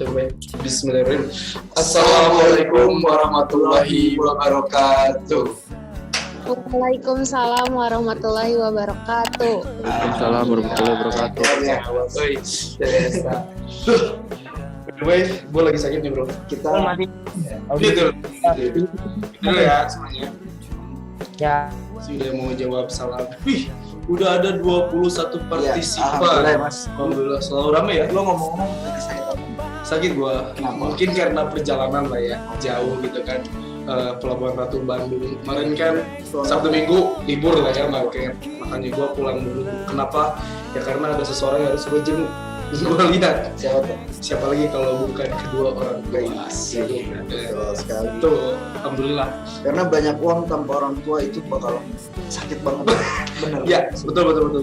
Bismillahirrahmanirrahim. Assalamualaikum warahmatullahi wabarakatuh. Waalaikumsalam warahmatullahi wabarakatuh. Waalaikumsalam warahmatullahi wabarakatuh. Gue lagi sakit nih bro. Kita gitu dulu ya semuanya. Ya. Sudah mau jawab salam. Wih, udah ada 21 partisipan. Alhamdulillah, selalu ramai ya. Lo ngomong-ngomong lagi sakit apa? Sakit gua. Kenapa? Mungkin karena perjalanan lah ya, jauh gitu kan. Pelabuhan Ratu Bandung. Kemarin kan Sabtu Minggu libur lah ya, makanya gua pulang dulu. Kenapa? Ya karena ada seseorang yang harus gua jenguk. Gua lihat siapa lagi kalau bukan kedua orang tua. Betul sekali. Tuh, alhamdulillah. Karena banyak uang tanpa orang tua itu bakal sakit banget. Bener. Ya, betul.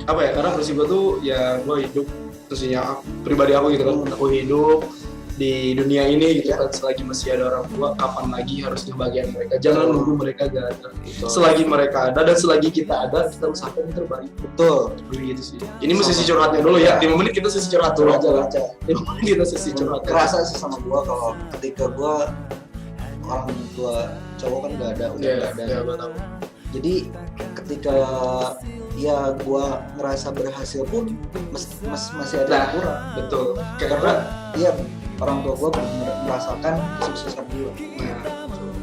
Apa ya? Karena prinsip gua tuh ya gua hidup, terusnya pribadi aku gitu kan. Aku hidup di dunia ini gitu kan, selagi masih ada orang tua, kapan lagi harus ngebahagiain mereka. Jangan nunggu mereka gak ada. Selagi mereka ada dan selagi kita ada, kita usahakan yang terbaik. Betul. Gitu sih. Ini mesti sisi curhatnya dulu ya. 5 menit kita sisi curhat dulu aja. 5 menit kita sisi curhat. Kerasa sih sama gua kalau ketika gua orang tua cowok kan nggak ada, udah nggak ada. Ya, betul. Jadi ketika ya gua ngerasa berhasil pun masih ada yang kurang. Betul. Karena ya orang tua gua benar-benar merasakan kesuksesan gua.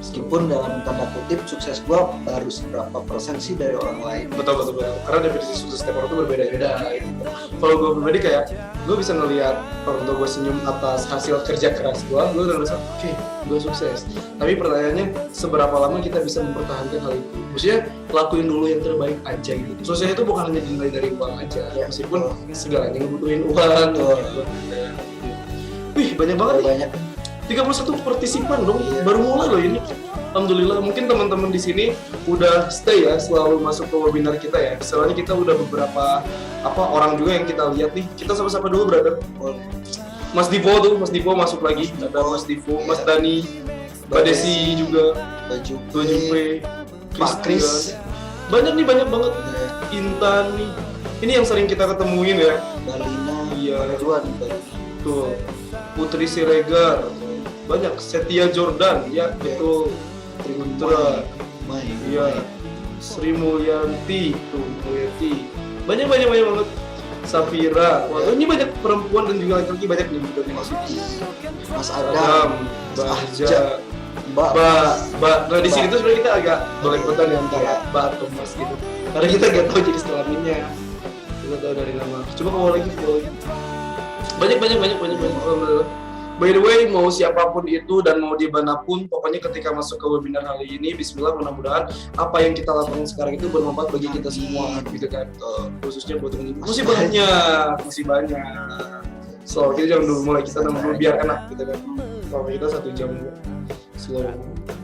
Meskipun dalam tanda kutip sukses gua baru seberapa persen sih dari orang lain. Betul. Karena definisi sukses setiap orang itu berbeda-beda. Kalau gue pribadi kayak, gue bisa ngelihat orang tua gue senyum atas hasil kerja keras gue udah ngerasa, oke, gue sukses. Tapi pertanyaannya, seberapa lama kita bisa mempertahankan hal itu? Maksudnya, lakuin dulu yang terbaik aja gitu. Sukses itu bukan hanya dinilai dari uang aja, meskipun segalanya ngebutuhin uang. Wih, banyak banget nih. 31 partisipan dong, baru mulai loh ini. Alhamdulillah, mungkin teman-teman di sini udah stay ya, selalu masuk ke webinar kita ya. Soalnya kita udah beberapa orang juga yang kita lihat nih. Kita sama-sama dulu, brother. Mas Divo masuk lagi. Ada Mas Divo, Mas Dani, Mbak Desi juga, Mbak Jupe, Pak Kris. Banyak banget. Intan nih. Ini yang sering kita ketemuin ya. Balina, Iya. Ridwan, Tuh, Putri Siregar, banyak. Setia Jordan, ya betul. Triguntra, iya. Sri Mulyanti, tuh Mulyanti. Banyak banget. Safira, wah ini banyak perempuan dan juga laki-laki banyak nih gitu maksudnya. Mas Adam, Bahja, Mbak. Nah di sini tuh sebenarnya kita agak belepotan ya antara Mbak atau Mas gitu. Karena kita nggak tahu jenis kelaminnya. Kita tahu dari nama. Coba follow lagi. Banyak. By the way, mau siapapun itu dan mau di manapun, pokoknya ketika masuk ke webinar kali ini, bismillah, mudah-mudahan apa yang kita lakukan sekarang itu bermanfaat bagi kita semua, gitu kan. Khususnya buat teman-teman. Masih banyak. So, kita jangan dulu mulai, kita dulu biar enak, gitu kan. Kalau kita 1 jam slow.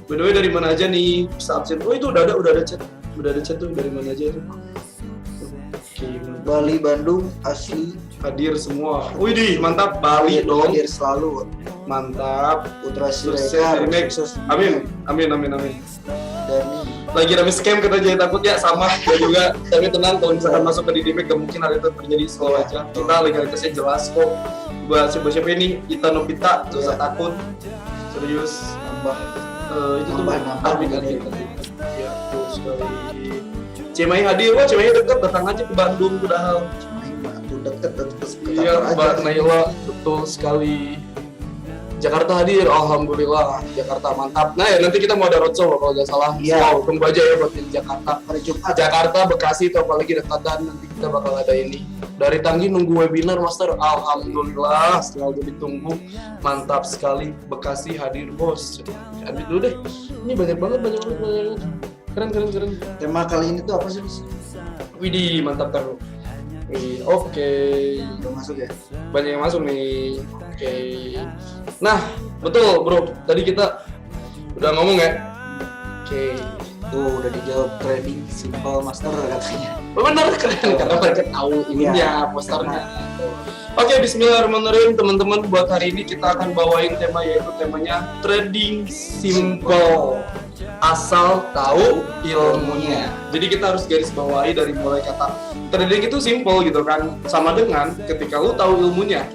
By the way, dari mana aja nih bisa absen? Oh, itu udah ada chat. Udah ada chat tuh, dari mana aja itu. Oke, Bali, Bandung, asli hadir semua. Widih, mantap. Bali dong. hadir selalu. Mantap. Putra Sukses Siregar, dari Mac. sukses. Amin. Dani. Lagi rame scam, kita jangan takut ya, sama ya juga. Tapi tenang, kalau misalkan masuk ke Didimek gak mungkin hal itu terjadi, slow aja. Kita legalitasnya jelas kok. Buat siapa ini, Ita Novita, gak usah takut. Serius. Itu tuh Armin hadir. Ya, tuh sekali. Cimahi hadir, wah Cimahi deket, datang aja ke Bandung, padahal. Deket Iya, Mbak Naila, betul sekali. Jakarta hadir, alhamdulillah. Jakarta mantap. Nah ya nanti kita mau ada roadshow kalau nggak salah. Iya. Wow, tunggu aja ya buat di Jakarta. Hari Jumat. Jakarta, Bekasi, atau apalagi dekatan nanti kita bakal ada ini. Dari Tanggi nunggu webinar, Master. Alhamdulillah, selalu ditunggu. Mantap sekali. Bekasi hadir, bos. Hadir dulu deh. Ini banyak banget. Keren. Tema kali ini tuh apa sih, Mas? Widih, mantap kan. Oke. Udah masuk ya? Banyak yang masuk nih. Oke. Nah, betul bro. Tadi kita udah ngomong ya. Oke. Tuh udah dijawab, trading simple master katanya. Benar, keren karena mereka tahu ininya, posternya. Oke, bismillahirrahmanirrahim teman-teman. Buat hari ini kita akan bawain tema, yaitu temanya trading simple, asal tahu ilmunya. Jadi kita harus garis bawahi dari mulai kata trading itu simple gitu kan, sama dengan ketika lu tahu ilmunya.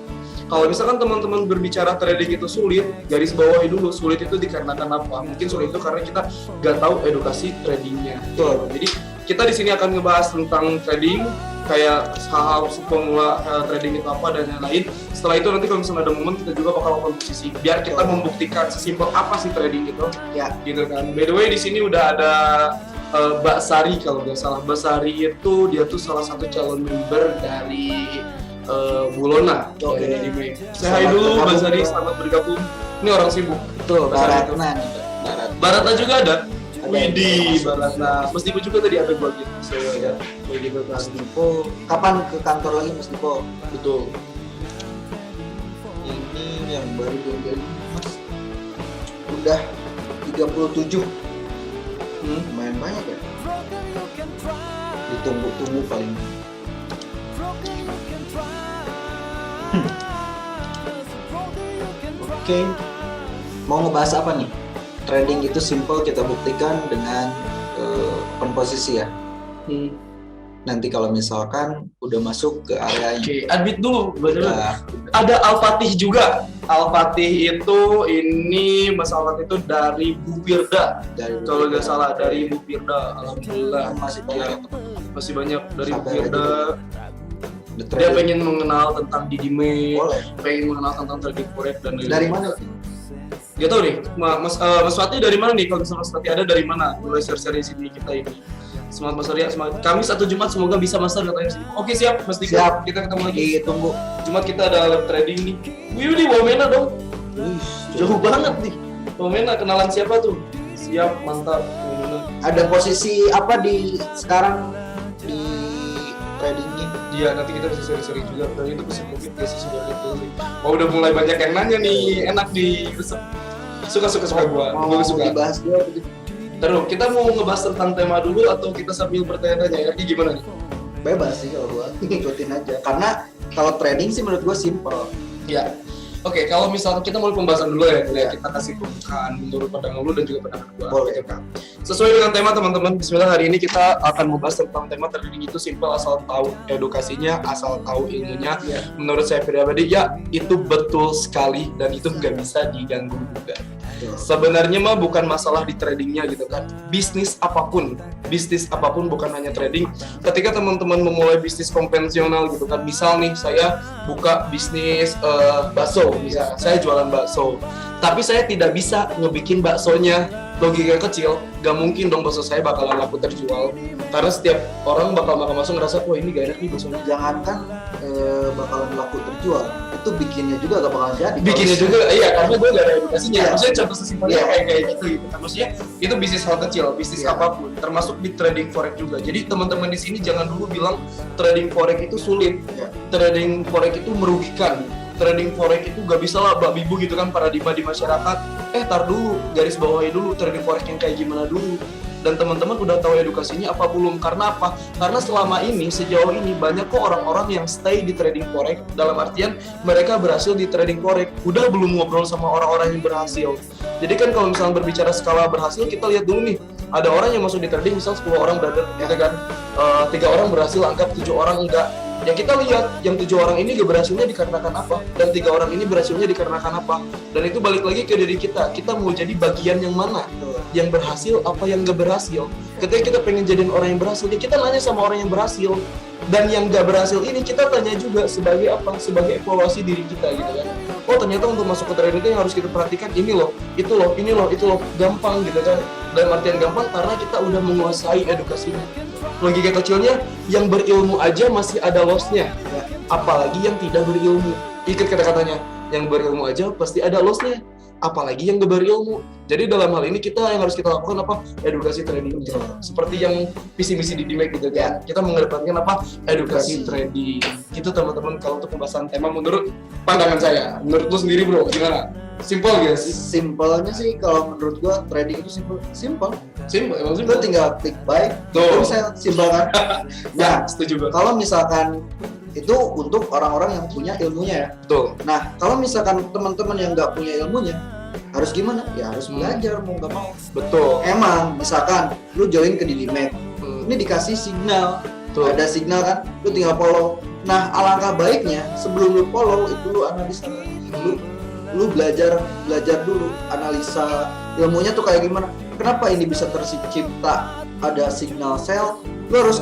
Kalau misalkan teman-teman berbicara trading itu sulit, garis bawahi dulu sulit itu dikarenakan apa? Mungkin sulit itu karena kita nggak tahu edukasi tradingnya. Betul. Jadi kita di sini akan ngebahas tentang trading, kayak hal-hal pemula trading itu apa dan lain-lain. Setelah itu nanti kalau misalnya ada momen kita juga bakal lakukan posisi biar kita membuktikan sesimpel apa sih trading itu. Ya. Gitu kan. By the way di sini udah ada Mbak Sari kalau nggak salah. Mbak Sari itu dia tuh salah satu calon member dari Bulona. Oke. Saya hai dulu Mbak Sari, selamat bergabung. Ini orang sibuk. Betul, Mbak Sari itu. Baratna nih, Barat. Barata juga ada. Ada. Widih, Barata. Mas Dipo juga tadi ada gua gitu. Saya lihat. Widih, Mas Dipo, kapan ke kantor lagi Mas Dipo? betul. Ini yang baru jadi Mas. Udah 37. Lumayan banyak ya. Ditunggu-tunggu paling. Oke. Mau ngebahas apa nih? Trading itu simple kita buktikan dengan open posisi ya. Nanti kalau misalkan udah masuk ke area Oke, admit dulu. udah Ada Al-Fatih juga. Al-Fatih itu ini Mas Al-Fatih itu dari Bu Firda. dari Kalau nggak salah dari Bu Firda. Alhamdulillah. masih banyak ya, teman. Masih banyak dari Bu Sabar Firda. The Dia trading. pengen mengenal tentang Didime, Boleh. pengen mengenal tentang trading forex dan lain-lain. Dari mana? Gak tau nih, Mas Fatih dari mana nih? Kalau misalnya Mas Fatih ada dari mana? Mulai share-share di sini kita ini. Semangat Mas Arya, semangat. Kamis atau Jumat semoga bisa Master katanya sini. Oke siap, Mas Dika. Siap. Kita ketemu lagi. Ditunggu. Jumat kita ada live trading nih. Wih di Womena dong. Wih, Jauh banget nih. Womena kenalan siapa tuh? Siap, mantap. Womena. Ada posisi apa di sekarang di tradingnya? Iya, nanti kita bisa seri-seri juga. Dan itu bisa mungkin dia sih sudah lihat dulu. Oh, udah mulai banyak yang nanya nih, enak di suka gua. Mau Gua suka. dibahas dulu apa gitu? Terus kita mau ngebahas tentang tema dulu atau kita sambil bertanya-tanya ya? Ini gimana nih? Bebas sih kalau gua, ikutin aja. Karena kalau trading sih menurut gua simple. Ya. Oke, kalau misalnya kita mulai pembahasan dulu ya, kita kasih pembukaan menurut pandangan lu dan juga pandangan gua. Boleh. Gitu kan. Sesuai dengan tema teman-teman, bismillah hari ini kita akan membahas tentang tema trading itu simple asal tahu edukasinya, asal tahu ilmunya. Ya. Menurut saya pribadi ya itu betul sekali dan itu nggak bisa diganggu juga. Sebenarnya mah bukan masalah di tradingnya gitu kan. Bisnis apapun bukan hanya trading. Ketika teman-teman memulai bisnis konvensional gitu kan, misal nih saya buka bisnis bakso, misalnya saya jualan bakso, tapi saya tidak bisa ngebikin baksonya. Logika kecil, gak mungkin dong bakso saya bakalan laku terjual karena setiap orang bakal makan bakso ngerasa wah ini gak enak nih baksonya. Jangankan bakalan laku terjual, itu bikinnya juga gak bakalan jadi. Bikinnya juga, iya karena gue gak ada edukasinya. Iya. Maksudnya contoh sesimpelnya Iya. kayak gitu. Maksudnya itu bisnis hal kecil, bisnis Iya. apapun, termasuk di trading forex juga. Jadi teman-teman di sini jangan dulu bilang trading forex itu sulit, Iya. trading forex itu merugikan. Trading forex itu gak bisa lah bab ibu gitu kan paradigma di masyarakat. Tar dulu, garis bawahi dulu trading forex yang kayak gimana dulu. Dan teman-teman udah tahu edukasinya apa belum? Karena apa? Karena selama ini, sejauh ini banyak kok orang-orang yang stay di trading forex. Dalam artian mereka berhasil di trading forex. Udah belum ngobrol sama orang-orang yang berhasil. Jadi kan kalau misalnya berbicara skala berhasil, kita lihat dulu nih. Ada orang yang masuk di trading, misal 10 orang brother, gitu kan. 3 orang berhasil, anggap 7 orang enggak. Ya kita lihat yang 7 orang ini gak berhasilnya dikarenakan apa, dan 3 orang ini berhasilnya dikarenakan apa. Dan itu balik lagi ke diri kita mau jadi bagian yang mana, yang berhasil apa yang gak berhasil. Ketika kita pengen jadiin orang yang berhasil, ya kita nanya sama orang yang berhasil. Dan yang gak berhasil ini kita tanya juga sebagai apa, sebagai evaluasi diri kita gitu kan. Oh ternyata untuk masuk ke trading itu yang harus kita perhatikan ini loh, itu loh, ini loh, itu loh, gampang gitu kan. Dalam artian gampang karena kita udah menguasai edukasinya. Logika kecilnya, yang berilmu aja masih ada loss-nya, apalagi yang tidak berilmu. Ikat kata-katanya, yang berilmu aja pasti ada loss-nya, apalagi yang gak berilmu. Jadi dalam hal ini kita yang harus kita lakukan apa? Edukasi trading. Seperti yang visi-misi di Dimek gitu kan. Kita mengedepankan apa? Edukasi trading. Itu teman-teman kalau untuk pembahasan tema menurut pandangan saya. Menurut lu sendiri bro, gimana? Simple guys. Simpelnya sih kalau menurut gua trading itu simple. Simple, emang Lu simple. tinggal klik buy, Tuh. itu saya simpelkan. Ya, setuju banget. Kalau misalkan itu untuk orang-orang yang punya ilmunya ya. Betul. Nah, kalau misalkan teman-teman yang nggak punya ilmunya, harus gimana? Ya harus belajar mau nggak mau. Betul. Emang, misalkan lu join ke Didimet, Hmm. ini dikasih signal, Betul. ada signal kan, lu tinggal follow. Nah, alangkah baiknya sebelum lu follow itu lu analisa, lu belajar dulu, analisa ilmunya tuh kayak gimana. Kenapa ini bisa tercipta ada signal sell? Lu harus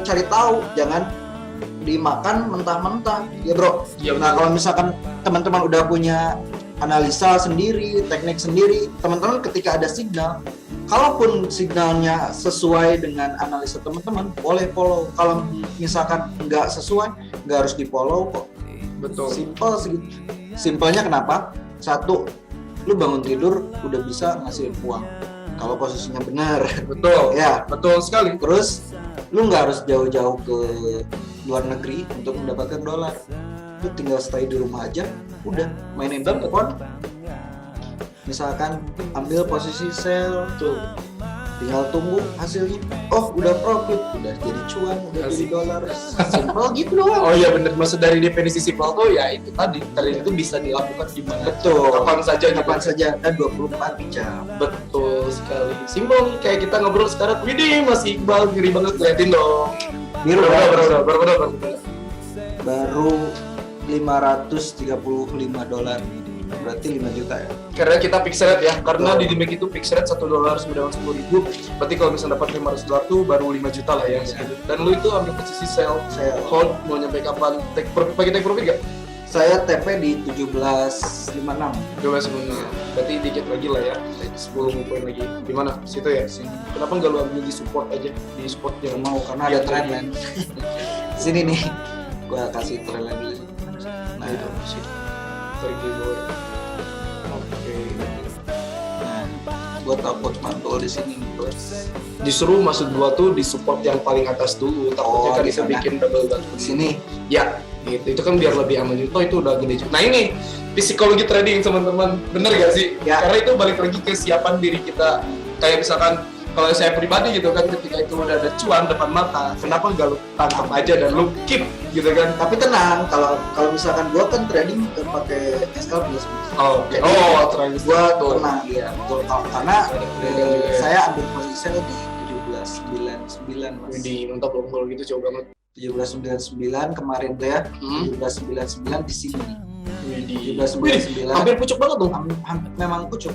cari tahu, jangan dimakan mentah-mentah, ya bro. Ya, Nah, kalau misalkan teman-teman udah punya analisa sendiri, teknik sendiri, teman-teman ketika ada signal, kalaupun signalnya sesuai dengan analisa teman-teman, boleh follow. Kalau misalkan nggak sesuai, nggak harus di follow kok. betul. Simple segitu. Simpelnya kenapa? Satu, lu bangun tidur udah bisa ngasih uang kalau posisinya benar. Betul. Ya, Betul sekali. terus lu nggak harus jauh-jauh ke luar negeri untuk mendapatkan dolar. Lu tinggal stay di rumah aja, udah mainin handphone. Misalkan ambil posisi sell tuh, tinggal tunggu hasilnya. Oh, udah profit, udah jadi cuan, udah jadi dolar. Simple gitu doang. Oh iya benar, maksud dari definisi simple tuh ya itu tadi itu bisa dilakukan di mana, Betul. kapan saja, Kapan saja, dan 24 jam. Betul sekali. Simple kayak kita ngobrol sekarang. Widih, Mas Iqbal ngeri banget, liatin dong. Biru Berapa? baru $535, berarti 5 juta ya. Karena kita fixed rate ya, karena di Dimek itu fixed rate $1 berarti kalau misalnya dapat $500 tuh baru 5 juta lah ya. Dan lu itu ambil posisi sell, hold, mau nyampe kapan, pakai take profit gak? Saya TP di 1756. Coba sebenarnya, berarti dikit lagi lah ya, 10 poin lagi. Di mana? Situ ya? Kenapa nggak lu ambil di support aja? Di support yang Mau karena ada trendline. Sini nih, gua kasih trendline dulu. Nah, itu sih. Pergi gue. Oke. nah, gua takut mantul di sini terus. Disuruh maksud gua tuh di support yang paling atas dulu, takutnya kan di bisa sana. bikin double button. Di sini. Ya, gitu. Itu kan biar lebih aman. Itu udah gede juga. Nah ini psikologi trading teman-teman, bener gak sih? Ya. Karena itu balik lagi ke kesiapan diri kita. Kayak misalkan kalau saya pribadi gitu kan, ketika itu udah ada cuan depan mata, kenapa nggak lu tangkap aja dan lu keep gitu kan? Tapi tenang, kalau misalkan gua kan trading pakai SL plus. Oh, oke. Jadi, Oh, trading gua tuh. tenang ya, betul. Karena Iya. saya ambil posisinya di 1799 mas. Di mantap loh kalau gitu, jauh banget. 1799 kemarin tuh ya. 1799 di sini. Widih. 1799. Hampir pucuk banget dong. Memang pucuk.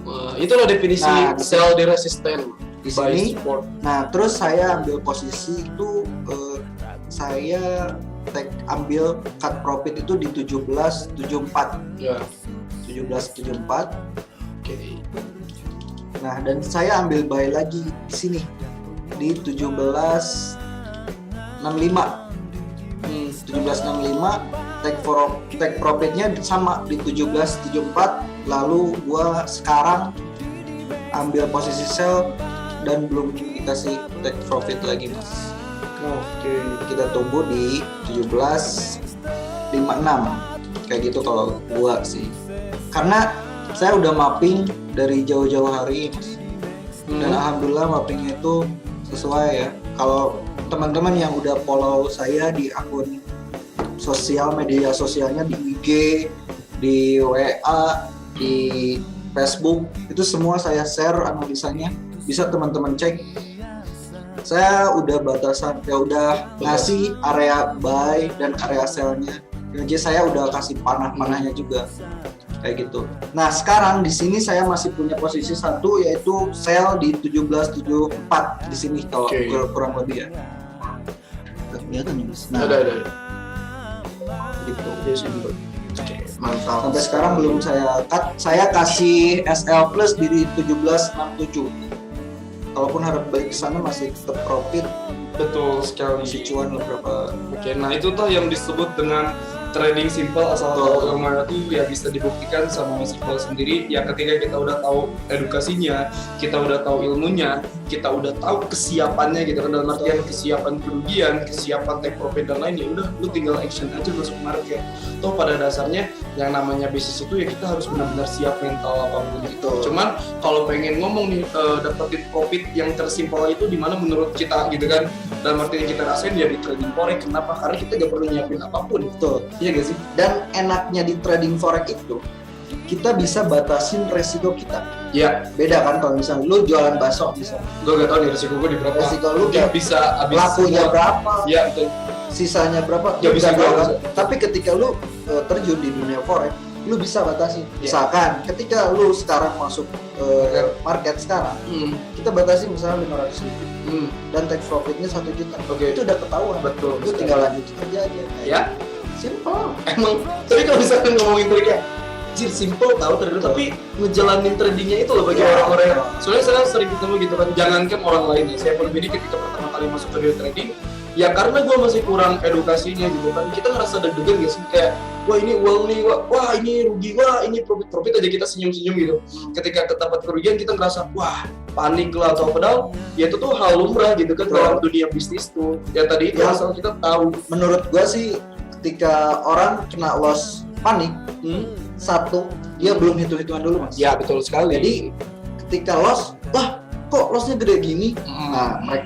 Wah, itulah definisi Nah, sell di resisten. Di Buy sini. support. Nah, terus saya ambil posisi itu saya ambil cut profit itu di 1774. Ya. 1774. Oke. Nah, dan saya ambil buy lagi di sini di 1765. 1765 take profitnya sama di 1774. Lalu gua sekarang ambil posisi sell dan belum dikasih take profit lagi mas. Oke. Kita tunggu di 1756 kayak gitu kalau gua sih, karena saya udah mapping dari jauh-jauh hari mas. Dan alhamdulillah mappingnya itu sesuai ya. Kalau teman-teman yang udah follow saya di akun media sosialnya, di IG, di WA, di Facebook, itu semua saya share analisanya, bisa teman-teman cek. Saya udah batasan, ya udah ngasih area buy dan area sell-nya. Jadi saya udah kasih panah-panahnya juga kayak gitu. Nah sekarang di sini saya masih punya posisi satu, yaitu sell di 1774 di sini kalau kurang lebih ya. Kelihatan nih mas. Nah, Ada. gitu. Oke, mantap. Sampai sekarang belum saya cut. Saya kasih SL plus di 1767. Kalaupun harap balik ke sana masih tetap profit. Betul sekali. Si cuan beberapa. Oke, nah itu tuh yang disebut dengan trading simple asal tahu ilmunya tuh ya bisa dibuktikan sama Mas Iqbal sendiri. Ya ketika kita udah tahu edukasinya, kita udah tahu ilmunya, kita udah tahu kesiapannya gitu kan, dalam artian kesiapan kerugian, kesiapan take profit dan lain, ya udah lu tinggal action aja masuk market. Toh pada dasarnya yang namanya bisnis itu ya kita harus benar-benar siap mental apapun gitu. Cuman kalau pengen ngomong nih dapetin profit yang tersimpel itu di mana menurut kita gitu kan, dalam artian kita rasain ya di trading forex. Kenapa? Karena kita gak perlu nyiapin apapun. Betul. Iya gak sih? Dan enaknya di trading forex itu kita bisa batasin resiko kita. Ya, Beda kan kalau misalnya lu jualan bakso misalnya. gue gak tau nih resiko gue di berapa. Resiko lu mungkin bisa habis lakunya semua. berapa? Ya betul. sisanya berapa? Ya, bisa Nggak tahu kan. bisa. Tapi ketika lu terjun di dunia forex, lu bisa batasi. Ya. Misalkan ketika lu sekarang masuk market sekarang, kita batasi misalnya 500.000 dan take profitnya 1 juta. Oke. Itu udah ketahuan. Betul. Lu tinggal lanjutin kerja aja. Ya, Simple. emang. Tapi kalau misalkan ngomongin triknya, Jir, simple tahu trading, tapi ngejalanin tradingnya itu loh bagi Ya, orang-orang yang betul. soalnya saya sering ketemu gitu kan, jangankan orang lain ya, saya pribadi ketika pertama kali masuk ke dunia trading, ya karena gue masih kurang edukasinya gitu kan, kita ngerasa deg-degan gak sih, kayak wah ini uang nih, wah ini rugi, wah ini profit aja kita senyum-senyum gitu. Ketika dapat kerugian kita ngerasa wah panik lah atau padahal ya itu tuh hal lumrah gitu kan dalam dunia bisnis tuh. Ya tadi itu Ya. asal kita tahu. Menurut gua sih ketika orang kena loss panik, satu dia belum hitung-hitungan dulu mas. Ya betul sekali. Jadi ketika loss, wah kok lossnya gede gini? Hmm. Nah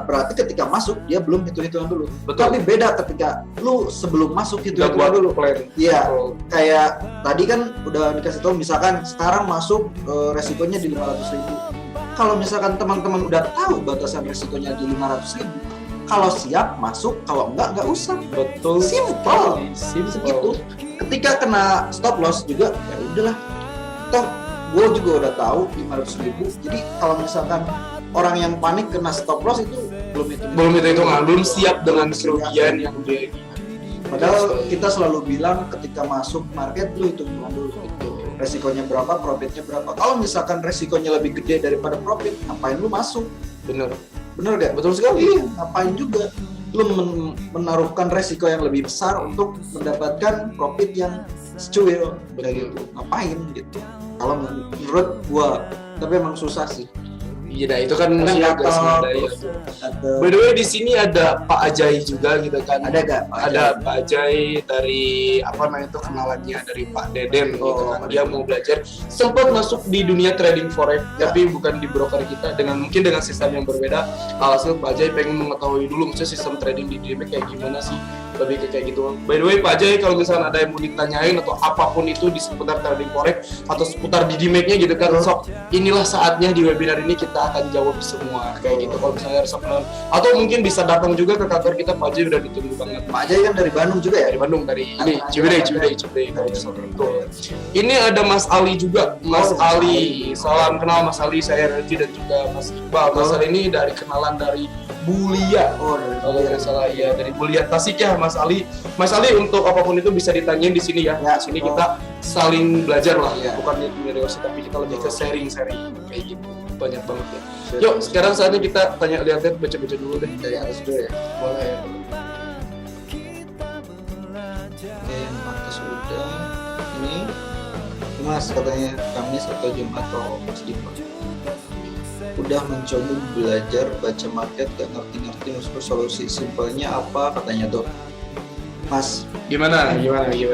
berarti ketika masuk dia belum hitung-hitungan dulu. Betul. Tapi beda ketika lu sebelum masuk Udah hitung-hitungan buat dulu. plan. Iya. Betul. Kayak tadi kan udah dikasih tahu misalkan sekarang masuk resikonya di 500.000. Kalau misalkan teman-teman udah tahu batasan resikonya di 500.000, kalau siap masuk, kalau enggak usah. Betul. Simple. Simple. Segitu. Ketika kena stop loss juga ya udahlah. Toh gue juga udah tahu 500.000. Jadi kalau misalkan orang yang panik kena stop loss itu belum hitungan, belum siap dengan kerugian yang dia. Padahal kita selalu bilang ketika masuk market lu hitung dulu gitu. Resikonya berapa, profitnya berapa. Kalau misalkan resikonya lebih gede daripada profit, ngapain lu masuk? Bener. Bener gak? Betul sekali. Iya, ngapain juga lu menaruhkan resiko yang lebih besar untuk mendapatkan profit yang secuil kayak gitu. Ngapain gitu? Kalau menurut gua, tapi emang susah sih. Iya, nah itu kan Ternyata, agak swadaya. Ada- By the way di sini ada Pak Ajay juga gitu kan. Ada gak? Ada Pak Ajay dari apa namanya itu kenalannya dari Pak Deden gitu kan. Dia mau belajar, sempat masuk di dunia trading forex tapi bukan di broker kita, mungkin dengan sistem yang berbeda. Alhasil Pak Ajay pengen mengetahui dulu maksudnya sistem trading di DMX kayak gimana sih, lebih ke kayak gitu. By the way Pak Ajay, kalau misalnya ada yang mau ditanyain atau apapun itu di seputar trading forex atau seputar di DMX-nya gitu kan, sok inilah saatnya di webinar ini kita akan jawab semua kayak gitu. Kalau misalnya resep atau mungkin bisa datang juga ke kantor kita, Pak Ajay udah ditunggu banget. Pak Ajay kan dari Bandung juga ya? Dari Bandung, dari ini Ciwidey. Betul. Ini ada Mas Ali juga, Mas Ali. Salam kenal Mas Ali, saya Reji dan juga Mas Iqbal. Mas Ali ini dari kenalan dari Bulia. Oh, dari Kalau nggak salah ya, dari Bulia Tasik ya Mas Ali. Mas Ali untuk apapun itu bisa ditanyain di sini ya. Ya, Di sini kita saling belajar lah, Ya. bukan dari OSI tapi kita lebih ke sharing kayak gitu. Banyak banget ya. Yuk, sekarang saatnya kita lihat baca-baca dulu deh. dari atas dulu ya. Boleh. Oke, yang atas udah. Ini Mas katanya Kamis atau Jumat atau Mas Dipa. Udah mencoba belajar baca market, gak ngerti-ngerti maksudnya solusi simpelnya apa katanya tuh. Mas, Gimana?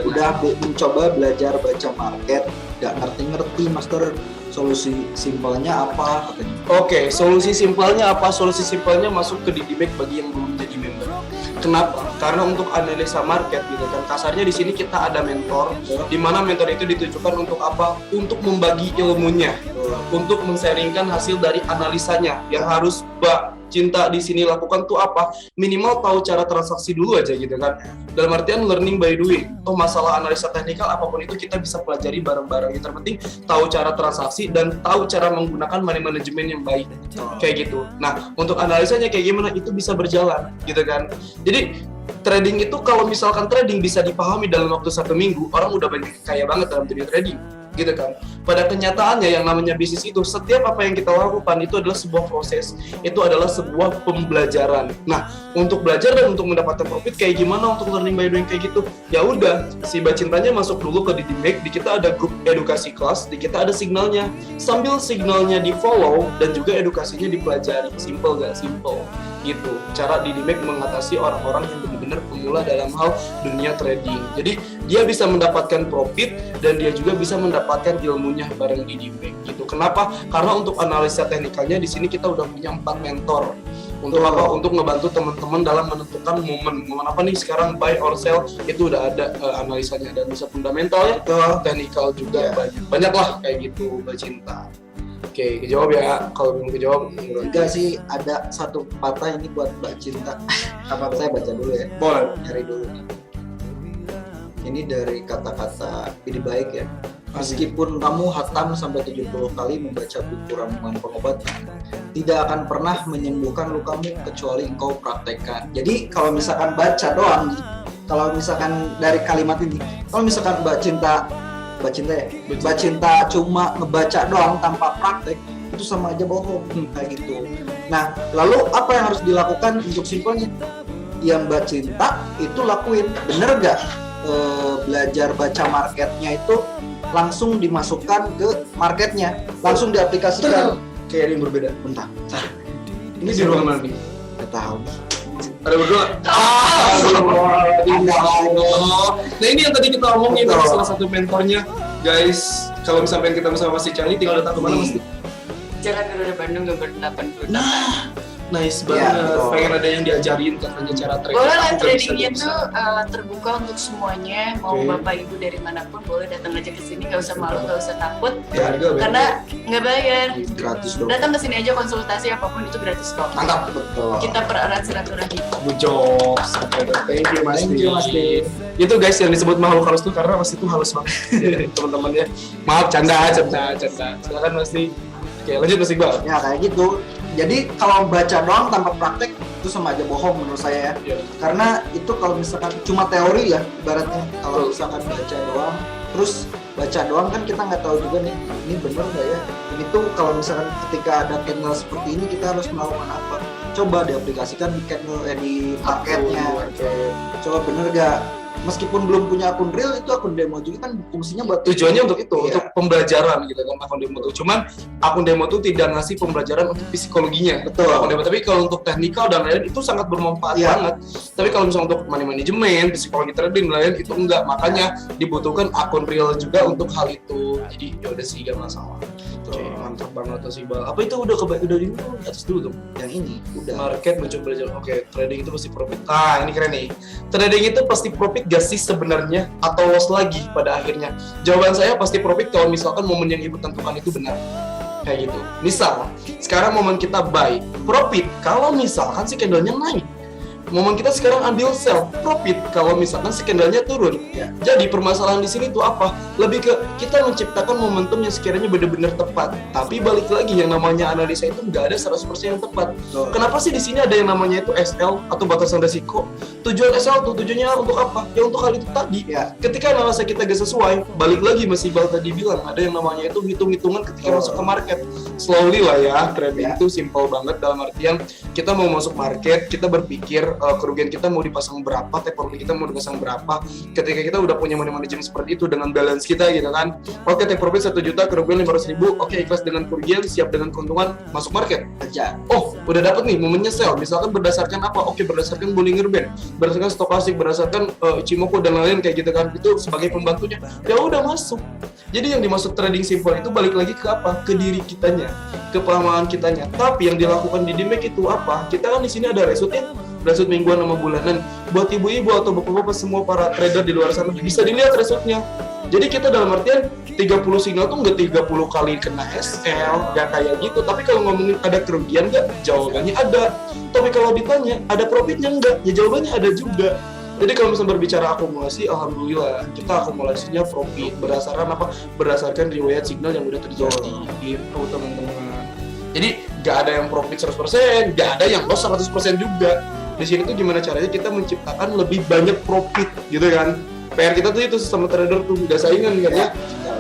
udah mencoba belajar baca market, gak ngerti-ngerti master solusi simpelnya apa katanya. Oke, solusi simpelnya apa? Solusi simpelnya masuk ke DidiMax bagi yang belum jadi member. Kenapa? Karena untuk analisa market gitu kan, kasarnya di sini kita ada mentor, di mana mentor itu ditujukan untuk apa? Untuk membagi ilmunya, untuk men-sharingkan hasil dari analisanya. Yang harus Mbak Cinta di sini lakukan tuh apa? Minimal tahu cara transaksi dulu aja gitu kan. Dalam artian learning by doing. Toh masalah analisa teknikal apapun itu kita bisa pelajari bareng-bareng. Yang terpenting tahu cara transaksi dan tahu cara menggunakan money management yang baik. Kayak gitu. Nah, untuk analisanya kayak gimana itu bisa berjalan gitu kan. Jadi trading itu kalau misalkan trading bisa dipahami dalam waktu 1 minggu, orang udah banyak kaya banget dalam dunia trading gitu kan. Pada kenyataannya yang namanya bisnis itu, setiap apa yang kita lakukan itu adalah sebuah proses, itu adalah sebuah pembelajaran. Nah, untuk belajar dan untuk mendapatkan profit kayak gimana untuk learning by doing kayak gitu? Ya udah, si Mbak Cintanya masuk dulu ke DidiMax, di kita ada grup edukasi kelas, di kita ada signalnya. Sambil signalnya di follow dan juga edukasinya dipelajari. Simple gak? Simple gitu. Cara DidiMax mengatasi orang-orang yang benar-benar pemula dalam hal dunia trading. Jadi dia bisa mendapatkan profit dan dia juga bisa mendapatkan ilmunya bareng DidiMax gitu. Kenapa? Karena untuk analisa teknikalnya di sini kita udah punya 4 mentor. Untuk apa? Untuk ngebantu teman-teman dalam menentukan momen apa nih sekarang buy or sell, itu udah ada analisanya, dan bisa fundamental ya, teknikal juga banyak lah kayak gitu Mbak Cinta. Oke, kejawab ya. Kalau belum kejawab, Enggak sih, ada satu patah ini buat Mbak Cinta. Apa saya baca dulu ya? boleh. Nyari dulu nih. Ini dari kata-kata Pilih Baik ya. Meskipun kamu hatam sampai 70 kali membaca buku ramuan pengobatan, tidak akan pernah menyembuhkan lukamu kecuali engkau praktekkan. Jadi kalau misalkan baca doang, kalau misalkan dari kalimat ini, kalau misalkan Mbak Cinta cuma ngebaca doang tanpa praktek, itu sama aja bohong kayak gitu. Nah, lalu apa yang harus dilakukan untuk simpelnya? Yang Mbak Cinta itu lakuin, bener gak? Belajar baca marketnya itu langsung dimasukkan ke marketnya, langsung diaplikasikan. Kayak ada yang berbeda. Bentar, Ini di ruangan mana nih? nggak tahu. Ada berdua. Nah ini yang tadi kita omongin dari salah satu mentornya, guys. Kalau misalnya kita bersama Mas Cicali, tinggal datang kemana Mas? Jalan Garuda Bandung nomor 88. Nice Ya, banget. betul. Pengen ada yang diajarin katanya cara trading. Boleh lah, Aku nggak bisa, tradingnya nggak bisa. tuh terbuka untuk semuanya. Mau Oke. bapak ibu dari manapun boleh datang aja ke sini, nggak usah malu, nggak usah takut. Ya, harga beda. Karena nggak bayar. Gratis dong. Datang ke sini aja konsultasi apapun itu gratis kok. Mantap. Betul. Kita pererat silaturahmi. Good job. Thank you Mas. Thank you, Mas Dik. Itu guys yang disebut makhluk halus tuh karena Mas itu halus banget. Teman-teman ya. Maaf canda. Silakan Mas Dik. Oke, lanjut Mas Iqbal. Ya kayak gitu. Jadi kalau baca doang tanpa praktek itu sama aja bohong menurut saya ya. Iya. Karena itu kalau misalkan cuma teori ya ibaratnya. Kalau misalkan baca doang, terus baca doang kan kita nggak tahu juga nih ini bener nggak ya. Ini tuh kalau misalkan ketika ada channel seperti ini kita harus melakukan apa? Coba diaplikasikan di channel di marketnya. Coba bener nggak? Meskipun belum punya akun real, itu akun demo juga kan fungsinya buat Tujuannya untuk itu, Iya. untuk pembelajaran gitu kan akun demo tuh. Cuman akun demo tuh tidak ngasih pembelajaran untuk psikologinya. Betul. Akun demo, tapi kalau untuk teknikal dan lain itu sangat bermanfaat Iya. banget. Tapi kalau misalnya untuk money manajemen, psikologi trading dan lain itu enggak. Makanya dibutuhkan akun real juga untuk hal itu. Jadi ya udah sih gak masalah. Oke, mantap banget tuh sih Bal. Apa itu udah di atas dulu tuh? yang ini udah. Market mencoba belajar. Oke, trading itu pasti profit. Ah, ini keren nih. Trading itu pasti profit gak sih sebenarnya atau loss lagi pada akhirnya? Jawaban saya pasti profit kalau misalkan momen yang ibu tentukan itu benar. Kayak gitu. Misal, sekarang momen kita buy, profit kalau misalkan si candle-nya naik. Momen kita sekarang ambil sell, profit kalau misalkan si candle-nya turun. Ya. Jadi permasalahan di sini tuh apa? Lebih ke kita menciptakan momentum yang sekiranya benar-benar tepat. Tapi balik lagi yang namanya analisa itu nggak ada 100% yang tepat. Betul. Kenapa sih di sini ada yang namanya itu SL atau batasan resiko? Tujuan SL tuh tujuannya untuk apa? Ya untuk hal itu tadi. Ya. Ketika analisa kita gak sesuai, balik lagi masih Iqbal tadi bilang ada yang namanya itu hitung-hitungan ketika masuk ke market. Slowly lah ya, trading Ya. itu simple banget dalam artian kita mau masuk market, kita berpikir kerugian kita mau dipasang berapa, take profit kita mau dipasang berapa. Ketika kita udah punya money management seperti itu dengan balance kita gitu kan. Oke, take profit 1 juta, kerugian 500.000. Oke, ikhlas dengan kerugian, siap dengan keuntungan, masuk market. Aja. Oh, udah dapat nih momennya sell. Misalkan berdasarkan apa? Oke, berdasarkan Bollinger Band, berdasarkan stokastik, berdasarkan Ichimoku dan lain-lain kayak gitu kan. Itu sebagai pembantunya. Ya udah masuk. Jadi yang dimaksud trading simple itu balik lagi ke apa? Ke diri kitanya, ke pemahaman kitanya. Tapi yang dilakukan di Dimek itu apa? Kita kan di sini ada resutnya, resut mingguan sama bulanan. Buat ibu-ibu atau bapak-bapak semua para trader di luar sana bisa dilihat resutnya. Jadi kita dalam artian 30 signal tuh nggak 30 kali kena SL, nggak kayak gitu. Tapi kalau ngomongin ada kerugian nggak? Jawabannya ada. Tapi kalau ditanya ada profitnya nggak? Ya jawabannya ada juga. Jadi kalau misalnya berbicara akumulasi, alhamdulillah kita akumulasinya profit berdasarkan apa? Berdasarkan riwayat signal yang udah terjadi gitu teman-teman. Jadi nggak ada yang profit 100%, nggak ada yang loss 100% juga. Di sini tuh gimana caranya kita menciptakan lebih banyak profit gitu kan? PR kita tuh itu sama trader tuh udah saingan kan ya.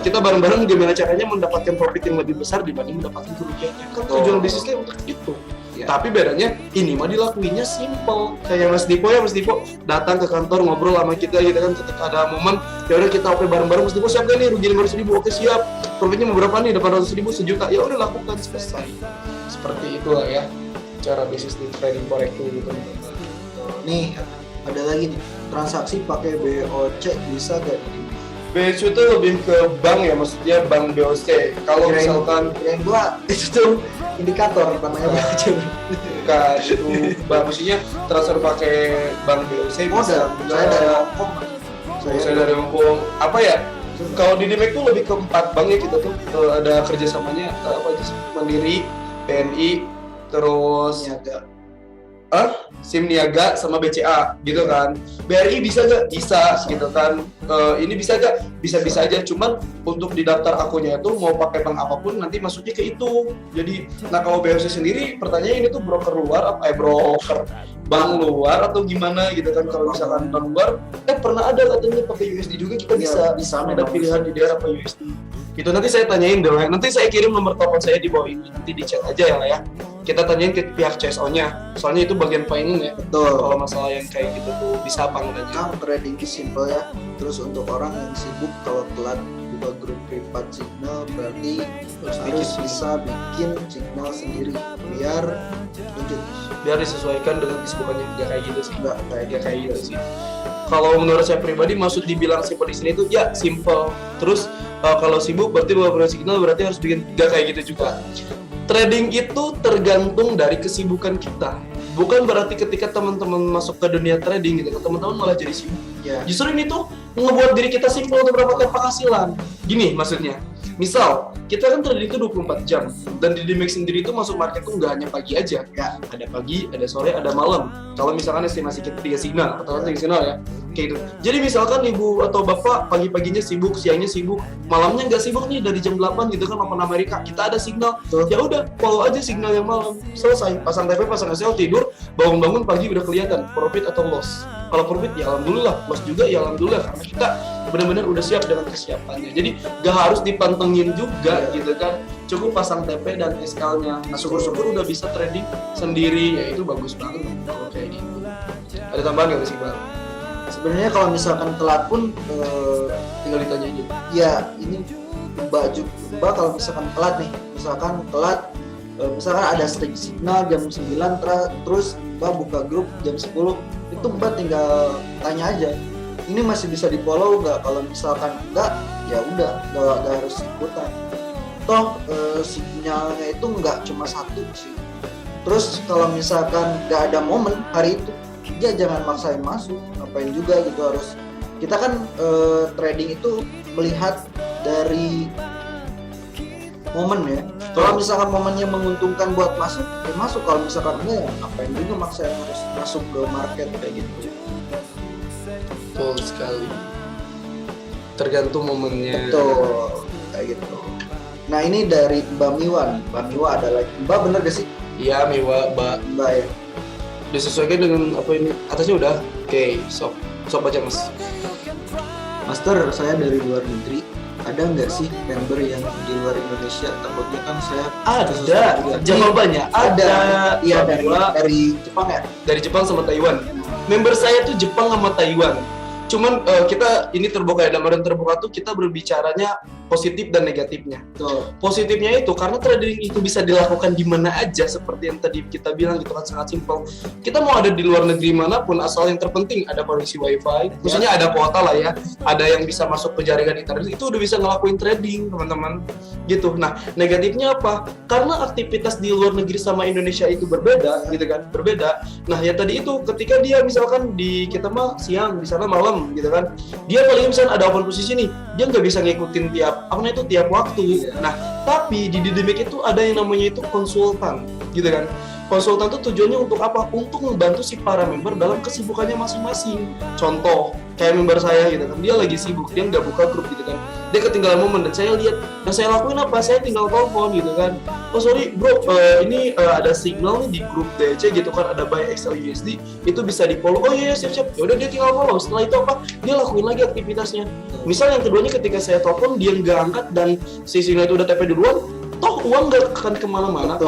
Kita bareng-bareng gimana caranya mendapatkan profit yang lebih besar dibanding mendapatkan kerugiannya. Kan tujuan bisnisnya untuk itu. Ya. Tapi bedanya ini mah dilakuinnya simple. Kayak Mas Dipo ya, Mas Dipo datang ke kantor ngobrol sama kita gitu kan ketika ada momen ya udah kita oke bareng-bareng. Mas Dipo siap gak nih rugi 500.000? Oke siap. Profitnya mau berapa nih? 800.000, 1 juta. Ya udah lakukan selesai. Seperti itulah ya cara bisnis di trading forex itu gitu. Nih ada lagi nih, transaksi pakai BOC bisa gak nih? BSU itu lebih ke bank ya, maksudnya bank BOC. Kalau misalkan yang gua itu tuh indikator namanya BOC. bukan itu bank, maksudnya transfer pakai bank BOC bisa. Saya dari Hongkong. Saya dari Hongkong. Apa ya? Kalau di Dimek tuh lebih ke 4 bank ya kita tuh. Ada kerjasamanya apa aja sih? Mandiri, BNI, terus SIM Niaga sama BCA gitu kan. BRI bisa gak? Bisa gitu kan. Ini bisa gak? Bisa-bisa aja. Cuman untuk di daftar akunnya itu mau pakai bank apapun nanti masuknya ke itu. Jadi, nah kalau BOC sendiri pertanyaan ini tuh broker luar broker bank luar atau gimana gitu kan. Kalau misalkan bank luar, pernah ada katanya pakai USD juga kita bisa ada pilihan di daerah pakai USD. Gitu nanti saya tanyain dulu ya. Nanti saya kirim nomor telepon saya di bawah ini, nanti di chat aja ya lah ya. Kita tanyain ke pihak CSO-nya. Soalnya itu bagian finance ya. Betul. Kalau masalah yang kayak gitu tuh bisa apa enggak? Kang, trading itu simple ya. Terus untuk orang yang sibuk kalau telat buka grup privat signal berarti harus bisa bikin signal sendiri biar lanjut. Biar disesuaikan dengan kesibukannya. Ya kayak gitu sih. Enggak Kayak gitu sih. Kalau menurut saya pribadi maksud dibilang simple di sini itu ya simple. Terus kalau sibuk berarti beberapa signal berarti harus bikin gak kayak gitu juga. Trading itu tergantung dari kesibukan kita. Bukan berarti ketika teman-teman masuk ke dunia trading gitu, teman-teman malah jadi sibuk. Ya. Justru ini tuh ngebuat diri kita simpel untuk mendapatkan penghasilan. Gini maksudnya, misal kita kan trading itu 24 jam dan di Dimek sendiri itu masuk market tuh nggak hanya pagi aja. Ya, ada pagi, ada sore, ada malam. Kalau misalkan estimasi kita 3 signal atau 3 signal ya, kayak gitu. Jadi misalkan ibu atau bapak pagi-paginya sibuk, siangnya sibuk, malamnya nggak sibuk nih dari jam 8 gitu kan open Amerika. Kita ada signal, ya udah follow aja signal yang malam. Selesai, pasang TP, pasang SL, tidur, bangun-bangun pagi udah kelihatan profit atau loss. Kalau profit ya alhamdulillah, loss juga ya alhamdulillah karena kita benar-benar udah siap dengan kesiapannya. Jadi gak harus dipantengin juga gitu kan. Cukup pasang TP dan SL-nya. Nah syukur-syukur udah bisa trading sendiri, ya itu bagus banget kalau kayak gitu. Ada tambahan nggak sih Bang? Sebenarnya kalau misalkan telat pun Tinggal ditanya aja. ya ini Mbak kalau misalkan telat nih, misalkan telat misalkan ada signal jam 9 terus Mbak buka grup jam 10, itu Mbak tinggal tanya aja, ini masih bisa di follow nggak? Kalau misalkan enggak, ya udah nggak harus ikutan. Toh signalnya itu nggak cuma satu sih. Terus kalau misalkan nggak ada momen hari itu, ya jangan maksain masuk. Ngapain juga gitu, harus kita kan trading itu melihat dari momen ya. Kalau misalkan momennya menguntungkan buat masuk, ya masuk. Kalau misalkan enggak, ya ngapain juga maksain harus masuk ke market kayak gitu. Betul sekali. Tergantung momennya. Betul, kayak gitu. Nah ini dari Mbak Miwa nih. Mbak Miwa ada lagi. Mbak bener gak sih? Iya Miwa, Mbak ya. Disesuaikan dengan apa ini? Atasnya udah. Oke, sok aja Mas. Master, saya dari luar negeri. Ada nggak sih member yang di luar Indonesia? Takutnya kan saya Ada. Jawabannya ada. Iya Mbak. dari Jepang ya. Dari Jepang sama Taiwan. Member saya tuh Jepang sama Taiwan. Cuman kita ini terbuka ya, dalam terbuka tuh kita berbicaranya positif dan negatifnya. Tuh. Positifnya itu karena trading itu bisa dilakukan di mana aja seperti yang tadi kita bilang gitu kan, sangat simpel. Kita mau ada di luar negeri manapun asal yang terpenting ada koneksi wifi, maksudnya ada kuota lah ya, ada yang bisa masuk ke jaringan internet itu udah bisa ngelakuin trading teman-teman gitu. Nah negatifnya apa? Karena aktivitas di luar negeri sama Indonesia itu berbeda gitu kan, berbeda. Nah ya tadi itu ketika dia misalkan di kita mah siang, di sana malam gitu kan, dia paling misalnya ada open posisi nih, dia nggak bisa ngikutin tiap waktu. Nah tapi di Dimek itu ada yang namanya itu konsultan gitu kan. Konsultan itu tujuannya untuk apa? Untuk membantu si para member dalam kesibukannya masing-masing. Contoh kayak member saya gitu kan, dia lagi sibuk, dia nggak buka grup gitu kan, dia ketinggalan momen dan saya lihat, nah saya lakuin apa? Saya tinggal telepon gitu kan, oh sorry bro, ini ada signal nih di grup DC gitu kan, ada buy XL USD, itu bisa di follow. Oh iya siap-siap, ya udah dia tinggal follow. Setelah itu apa? Dia lakuin lagi aktivitasnya. Misal yang keduanya ketika saya telepon dia nggak angkat dan si signal itu udah TP duluan, toh uang nggak akan kemana-mana.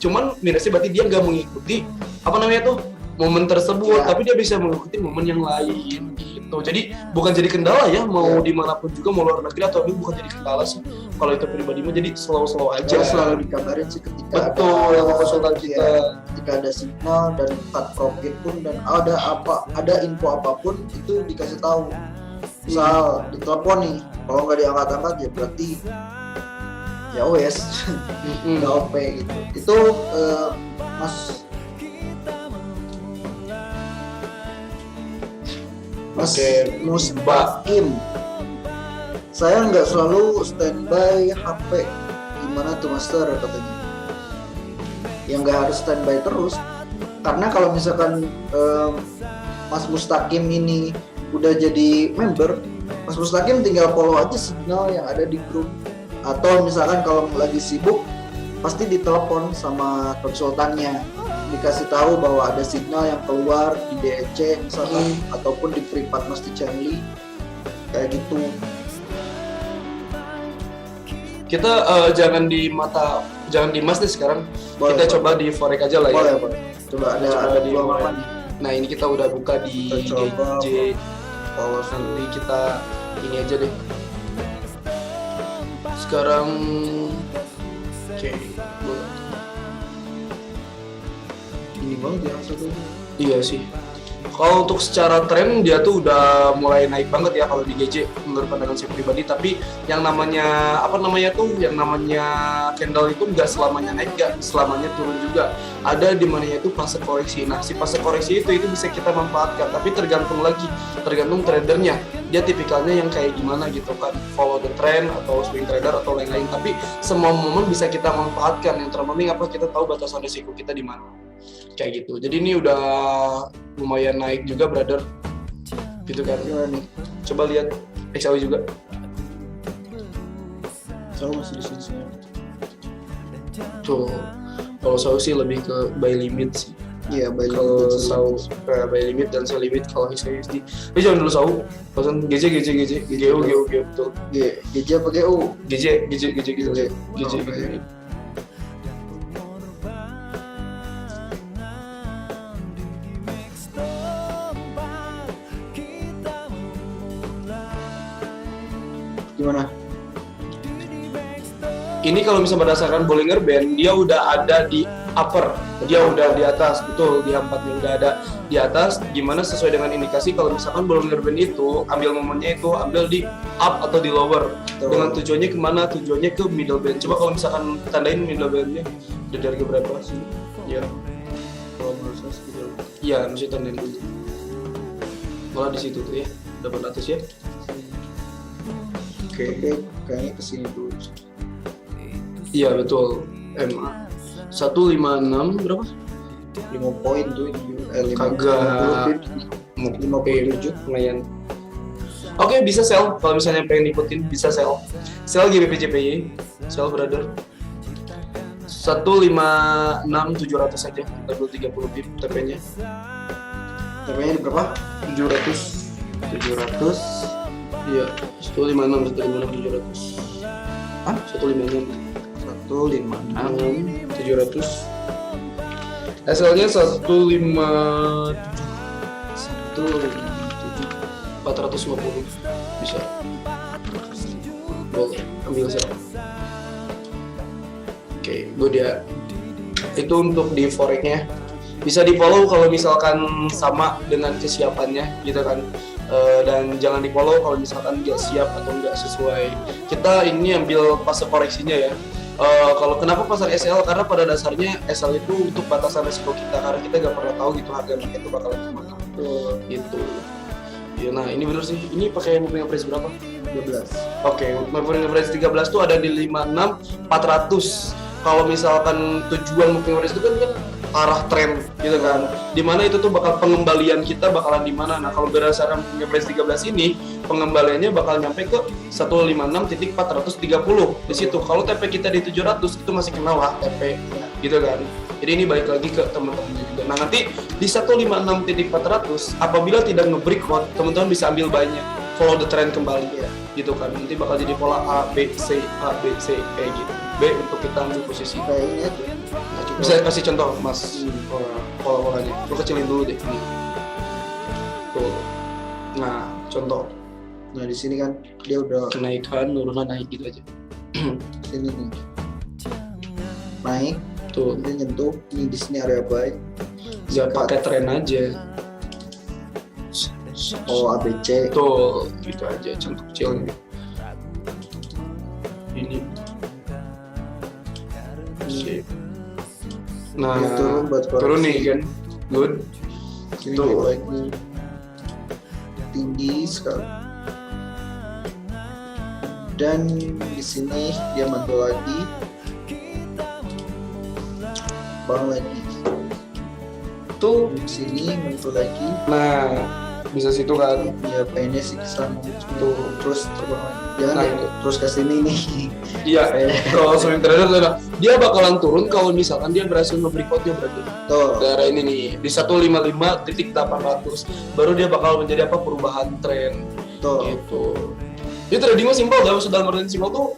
Cuman minusnya berarti dia nggak mengikuti apa namanya tuh momen tersebut, tapi dia bisa mengikuti momen yang lain gitu. Jadi bukan jadi kendala ya, mau dimanapun juga, mau luar negeri atau ini bukan jadi kendala sih. Kalau itu pribadi mah jadi slow aja. Selalu dikabarin sih ketika betul sama konsultan kita. Ketika ada signal dan cut profit pun dan ada info apapun itu dikasih tahu. Misal ditelepon nih, kalau nggak diangkat-angkat ya berarti ya wes nggak OP gitu. Itu Mas Musbaim, Saya nggak selalu standby HP. Gimana tuh Master katanya? Yang nggak harus standby terus. Karena kalau misalkan Mas Mustaqim ini udah jadi member, Mas Mustaqim tinggal follow aja signal yang ada di grup. Atau misalkan kalau lagi sibuk, pasti ditelepon sama konsultannya, dikasih tahu bahwa ada signal yang keluar di DEC misalkan, ataupun di privat Mas Stanley, kayak gitu. Kita jangan di Mas deh sekarang. Boleh, Kita coba di Forex aja lah ya. Boleh. Coba Coba ada di peluang Forex. apa nih? Nah ini kita udah buka di Kita coba. GJ. Kalau nanti kita ini aja deh. Sekarang oke. Ini banget ya satu. Iya sih. Kalau untuk secara tren dia tuh udah mulai naik banget ya kalau di GJ menurut pandangan saya pribadi. Tapi yang namanya yang namanya candle itu nggak selamanya naik, nggak selamanya turun juga. Ada di mananya itu fase koreksi. Nah si fase koreksi itu bisa kita manfaatkan. Tapi tergantung tradernya. Dia tipikalnya yang kayak gimana gitu kan, follow the trend atau swing trader atau lain-lain. Tapi semua momen bisa kita manfaatkan. Yang terpenting apa, kita tahu batasan risiko kita di mana. Kayak gitu. Jadi ini udah lumayan naik juga brother, gitu kan. Coba lihat XAU juga. Saya masih di sini. Tuh, kalau SAU sih lebih ke buy limit sih. Iya, baik. Kalau SAU buy limit dan sell limit kalau XAUSD. Tapi jangan dulu SAU, pesan GU betul. GJ apa GU? GJ. Gimana? Ini kalau misalnya berdasarkan Bollinger Band, dia udah ada di upper, dia udah di atas, betul, di empatnya udah ada di atas. Gimana sesuai dengan indikasi kalau misalkan Bollinger Band itu ambil momennya itu ambil di up atau di lower. Betul. Dengan tujuannya kemana? Tujuannya ke middle band. Coba kalau misalkan tandain middle bandnya dari harga berapa sih? Ya, kalau menurut saya sekitar. Iya, mesti tandain dulu. Malah di situ tuh ya, 800 ya. Oke. Kayaknya kesini dulu. Iya betul. MA 156 berapa? 5 poin tuh ini. Kagak. 57 lumayan. Oke, bisa sell kalau misalnya pengen ikutin, bisa sell. Sell GBP/JPY, sell brother. 156.700 saja, level 30 pip TP-nya. TP-nya di berapa? 700. Iya, 156.700. Hah? 156. 156. 700. Hasilnya 157. 450 bisa. Boleh, ambil sel. Oke, gue dia. Itu untuk di forex-nya. Bisa di follow kalau misalkan sama dengan kesiapannya, gitu kan. Dan jangan di follow kalau misalkan nggak siap atau nggak sesuai. Kita ini ambil fase koreksinya ya. Kalau kenapa pasar SL, karena pada dasarnya SL itu untuk batasan risiko kita, karena kita nggak pernah tahu gitu harga market itu bakalan kemana gitu ya. Nah ini bener sih, ini pakai moving average berapa? 12. Oke, moving average 13 tuh ada di 56.400. Kalau misalkan tujuan moving average itu kan arah tren gitu kan, dimana itu tuh bakal pengembalian kita bakalan di mana. Nah kalau berdasarkan moving average 13 ini, pengembaliannya bakal nyampe ke 156.430 di situ. Kalau TP kita di 700 itu masih kena lah TP gitu kan. Jadi ini balik lagi ke teman-temannya juga. Nah nanti di 156.400 apabila tidak nge-breakout, teman-teman bisa ambil banyak, follow the trend kembali ya, gitu kan. Nanti bakal jadi pola A, B, C kayak gitu. B untuk kita ambil posisi. Kayak ini aja. Nah, bisa kasih contoh Mas pola-polanya. Lu kecilin dulu deh ini. Tuh. Nah, contoh. Nah di sini kan dia udah Kenaikan, nurunan, naik gitu aja. sini nih. Naik, Tuh, dia nyentuh, ini di sini area buy. nggak pakai tren aja. Oh ABC. Tuh, gitu aja contoh kecilnya. Ini. Sip. Nah, Ini turun buat koreksi. turun nih kan. Good. Ini Tuh. lebih baik nih. Tinggi sekali. Dan di sini dia mantul lagi, bang lagi, Tuh, di sini mantul lagi. nah bisa situ kan. Ya pengennya sih kesana Tuh. terus terbang lagi. Jangan Nah, deh, itu. terus ke sini nih. Iya, kalau swing trader adalah dia bakalan turun kalau misalkan dia berhasil nge-breakout-nya berarti. Tuh, Daerah ini nih di 155.800 baru dia bakal menjadi apa perubahan tren tuh. gitu. Jadi trading mah simpel, gak usah dalam artian simpel tuh.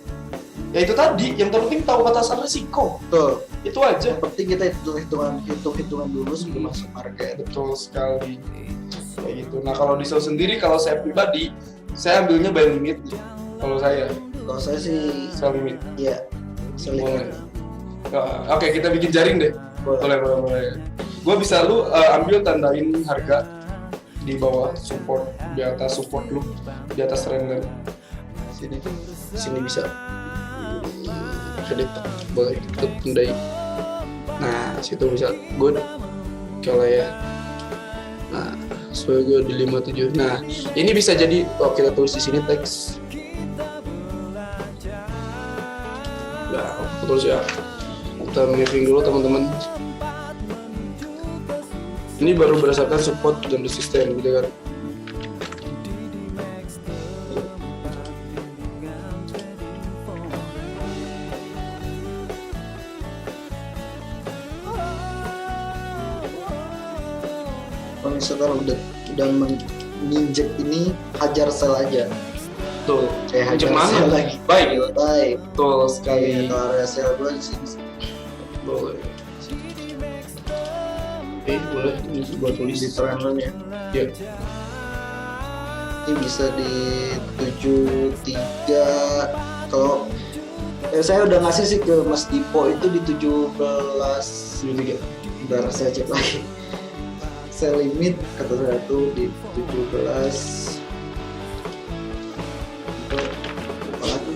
Ya itu tadi, yang terpenting tahu batasan risiko. Tuh. Itu aja. Yang penting kita hitung-hitungan dulu sebelum masuk market. Betul sekali. Kayak gitu. Nah kalau di sell sendiri, kalau saya pribadi, saya ambilnya buy limit. Kalau saya, Kalau saya sih, sell limit. ya seling. Boleh. Oke, kita bikin jaring deh. Boleh. Boleh. Gue bisa lu ambil tandain harga di bawah support, di atas support lu, di atas trend sini bisa. Kredit boleh kita tandai. Nah, situ bisa good. Kalau ya. Nah, sesuai gue di 57. Nah, ini bisa jadi kita tulis di sini teks. Nah, betul ya. Kita mapping dulu teman-teman. Ini baru berdasarkan support dan resisten gitu kan. Kalau misalkan udah menginjek ini, hajar sell aja. Tuh, Kayak hajar mana sell lagi. baik. Baik. Betul sekali. Kalau area sell gue di sini. Boleh. Boleh ini gua tulis Di trend line ya. ya. Ini bisa di 73. Kalau saya udah ngasih sih ke Mas Dipo itu di 17. 73. Bentar saya cek lagi. Sell limit kata saya tuh di 17. Itu apa lagi?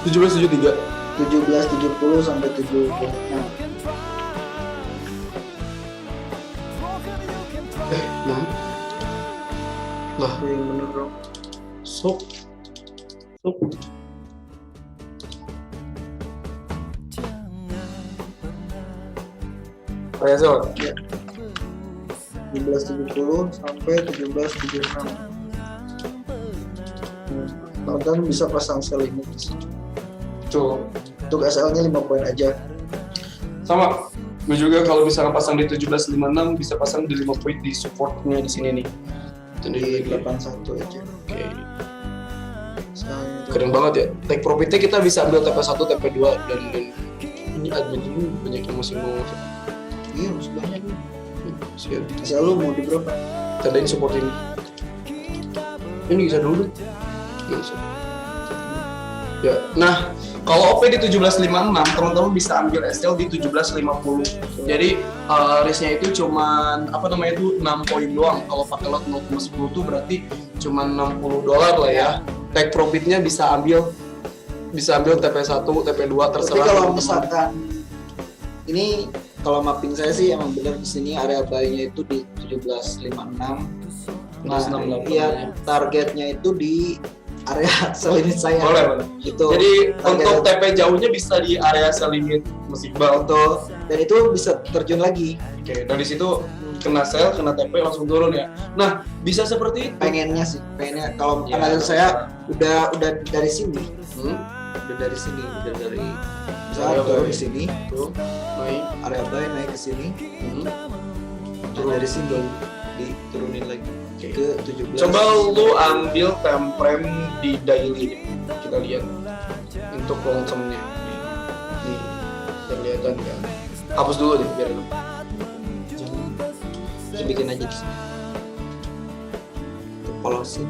1773. 1770 sampai 76. Nah. Lah, Itu yang bener dong. sok. Kayak so. Ya. 1770 sampai 1776. Teman-teman bisa pasang sell limit di sini. Tuh. Untuk SL-nya 5 poin aja. Sama. Gue juga kalau misalnya pasang di 1756 bisa pasang di 5 poin di supportnya di sini nih. Di 81 aja. Oke. Misalnya itu. Keren banget ya. Take profitnya kita bisa ambil TP1, TP2 dan ini admin ini banyak yang masih mau Iya, masih banyak nih. share. SL lu mau di berapa? Tandain support ini. Ini bisa dulu. Bisa. Ya. Nah, kalau OP di 1756, teman-teman bisa ambil SL di 1750. Jadi risknya itu cuman apa namanya itu 6 poin doang. Kalau pakai lot 0,10 tuh berarti cuman $60 lah ya. Take profitnya bisa ambil TP1, TP2 Tapi terserah. kalau teman-teman. misalkan ini kalau mapping saya sih emang benar di sini area buy-nya itu di 1756. Nah, 1768 iya ya. targetnya itu di area sell limit saya. Boleh. Gitu. Jadi Target- untuk TP jauhnya bisa di area sell limit musik bal. Betul. Dan itu bisa terjun lagi. Oke, dari situ kena sell, kena TP langsung turun ya. Nah, bisa seperti itu. Pengennya kalau Ya, analisa saya udah dari sini. Hmm, Udah dari sini, udah dari Area misalnya turun buy. di sini, tuh, naik. area buy naik ke sini, Hmm. dan dari sini diturunin lagi Oke. ke 17. Coba lu ambil time frame di daily. Kita lihat untuk long term-nya. Nih, kelihatan kan. Hapus dulu deh biar lu. Terus bikin aja di sini. Policy.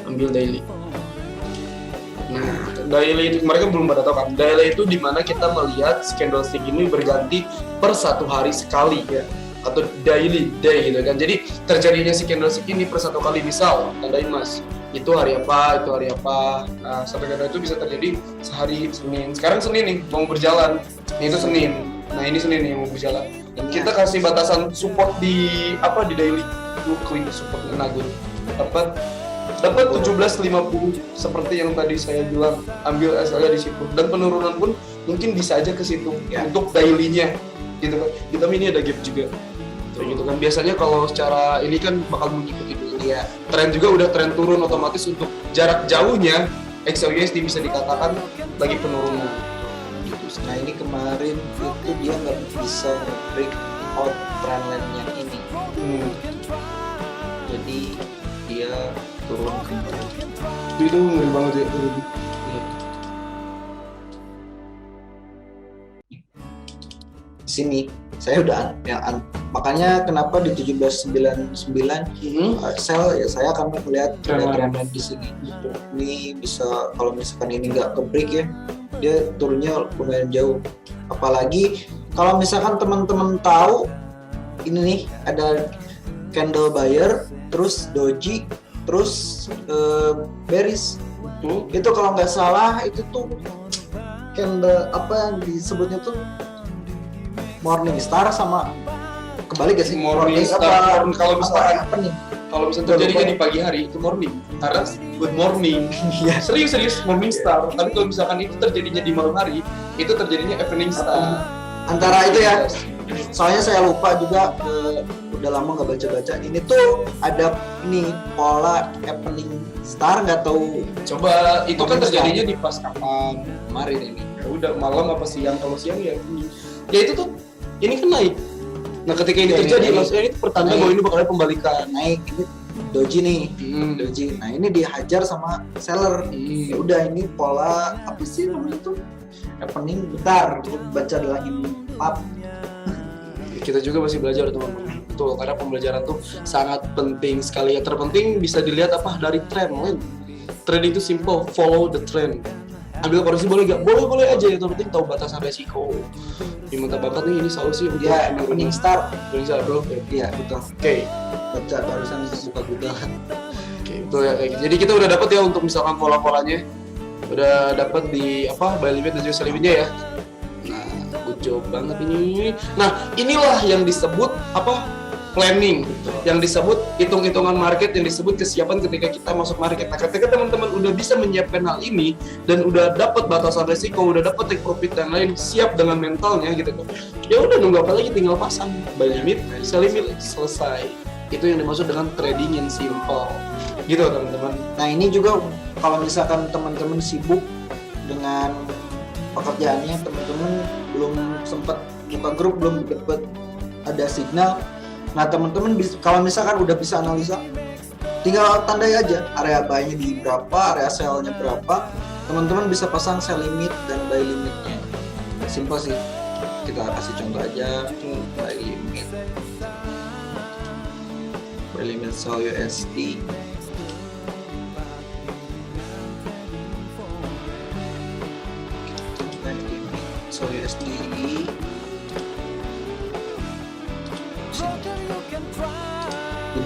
Ambil daily. Nah, daily itu mereka belum pada tahu kan. Daily itu dimana kita melihat candlestick ini berganti per satu hari sekali ya, atau daily day gitu kan. Jadi terjadinya si candlestick ini per satu kali, misal tandain mas, itu hari apa, itu hari apa. Nah, satu candle itu bisa terjadi sehari Senin. Sekarang Senin nih mau berjalan, ini itu Senin. Nah ini Senin nih yang mau berjalan. Kita kasih batasan support di daily weekly support Nagun. Dapat 17.50 seperti yang tadi saya bilang, ambil SL-nya di situ. Dan penurunan pun mungkin bisa aja ke situ untuk daily-nya gitu kan. Kita ini ada gap juga. Gitu kan. Biasanya kalau secara ini kan bakal mengikuti dulu ya. Tren juga udah tren turun otomatis untuk jarak jauhnya XLUSD bisa dikatakan lagi penurunan. Nah ini kemarin itu dia nggak bisa break out trendline-nya ini. Jadi dia turun kembali. Itu ngeri banget ya. Di sini saya udah makanya kenapa di 1799 sell ya, saya akan melihat trend di sini. Ini bisa kalau misalkan ini nggak ke break ya, dia turunnya lumayan jauh. Apalagi kalau misalkan teman-teman tahu ini nih ada candle buyer, terus doji, terus bearish. Itu kalau nggak salah itu tuh candle apa yang disebutnya tuh morning star sama kembali gak sih morning star. Kalau misalkan apa nih? Kalau misalnya terjadinya di pagi hari itu morning, karena good morning. serius morning star. Tapi kalau misalkan itu terjadinya di malam hari, itu terjadinya evening star. Antara itu ya. Soalnya saya lupa juga, udah lama nggak baca-baca. Ini tuh ada ini pola evening star, nggak tahu. Coba itu kan Morning terjadinya di pas kapan Kemarin ini. Ya udah malam apa siang? Kalau siang ya ini. Ya itu tuh ini kan naik. Nah ketika ini terjadi, maksudnya ini pertanda bahwa ini bakal ada pembalikan. Naik ini doji nih, doji. Nah ini dihajar sama seller. Ya udah ini pola apa sih namanya tuh? Happening, bentar, baca lagi map. Kita juga masih belajar teman-teman. Betul, karena pembelajaran tuh sangat penting sekali. Yang terpenting bisa dilihat dari tren, men. Tren itu simple, follow the trend. Ambil koreksi boleh gak? Boleh aja, yang terpenting tahu batasan resiko. Di mata bakat nih ini solusi untuk Happening star. Bisa bro. Iya betul. Oke. Baca barusan buka Google. Oke, betul ya kayak gitu. Jadi kita udah dapat ya untuk misalkan pola-polanya. Udah dapat di buy limit dan juga sell limitnya ya. Nah, good job banget ini. Nah, inilah yang disebut planning, yang disebut hitung-hitungan market, yang disebut kesiapan ketika kita masuk market. Nah, ketika teman-teman udah bisa menyiapkan hal ini dan udah dapat batasan resiko, udah dapat take profit dan lain, siap dengan mentalnya gitu kan. Ya udah nunggu apa lagi, tinggal pasang buy limit, sell limit, selesai. Itu yang dimaksud dengan trading yang simple. Gitu teman-teman. Nah, ini juga kalau misalkan teman-teman sibuk dengan pekerjaannya, teman-teman belum sempat buka grup, belum dapat ada signal. Nah, teman-teman kalau misalkan udah bisa analisa, tinggal tandai aja area buy-nya di berapa, area sell-nya berapa. Teman-teman bisa pasang sell limit dan buy limitnya. Simpel sih. Kita kasih contoh aja buy limit. Buy limit sell USD. So USD di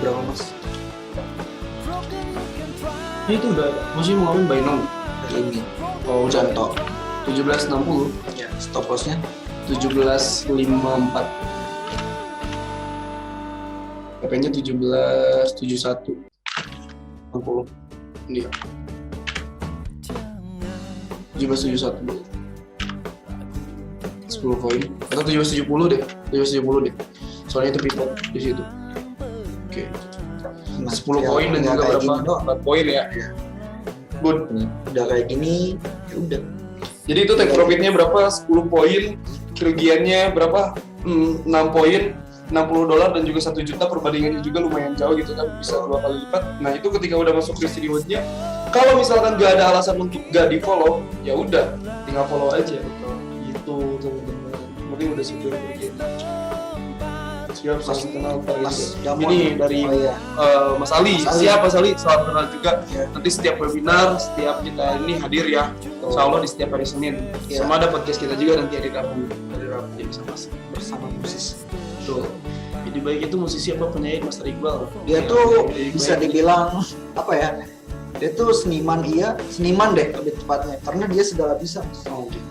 berapa mas? Itu udah masih mau ngomongin buy now. Ini Oh contoh 1760 ya, stop lossnya 1754. PP-nya 1771 60. Ini 1771 10 koin atau 770 deh. Soalnya itu pivot di situ. Oke. nah, 10 koin dan juga berapa? 4 poin ya. Good. Udah kayak gini ya udah. Jadi itu take profitnya berapa? 10 poin, kerugiannya berapa? 6 poin, $60 dan juga 1 juta, perbandingannya juga lumayan jauh gitu kan, bisa 2 kali lipat. Nah itu ketika udah masuk risk rewardnya, kalau misalkan gak ada alasan untuk gak di follow, ya udah tinggal follow aja gitu teman-teman. Mungkin udah secure begini. Siap, salam kenal Mas Pak. Ini dari Mas Ali. Siap Mas Ali, salam kenal juga. Nanti setiap webinar, setiap kita ini hadir ya. Insya Allah di setiap hari Senin. Sama ada podcast kita juga nanti hari Rabu. Jadi bersama musisi. Betul. Jadi baik itu musisi apa penyair Mas Iqbal. Dia tuh bisa dibilang apa ya? Dia tuh seniman deh lebih tepatnya, karena dia segala bisa. Oh, gitu.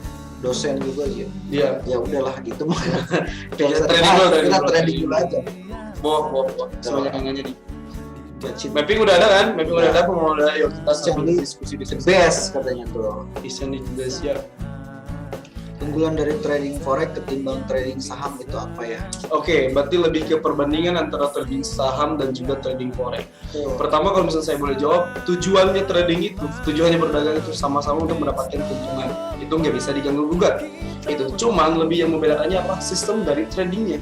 dosen juga ya. Iya. Ya udahlah gitu mah. Kita trading dulu aja. Boh. Sebanyak yang nanya nih. That's it. Mapping udah ada kan? Mapping udah ada, mau ada, yuk kita Jadi, diskusi di sini. Best katanya tuh. Desain itu best ya. Unggulan dari trading forex ketimbang trading saham itu apa ya? Oke, berarti lebih ke perbandingan antara trading saham dan juga trading forex. Pertama kalau misalnya saya boleh jawab, tujuannya trading itu, tujuannya berdagang itu sama-sama untuk mendapatkan keuntungan. Itu nggak bisa diganggu gugat. Itu cuman lebih yang membedakannya apa? Sistem dari tradingnya.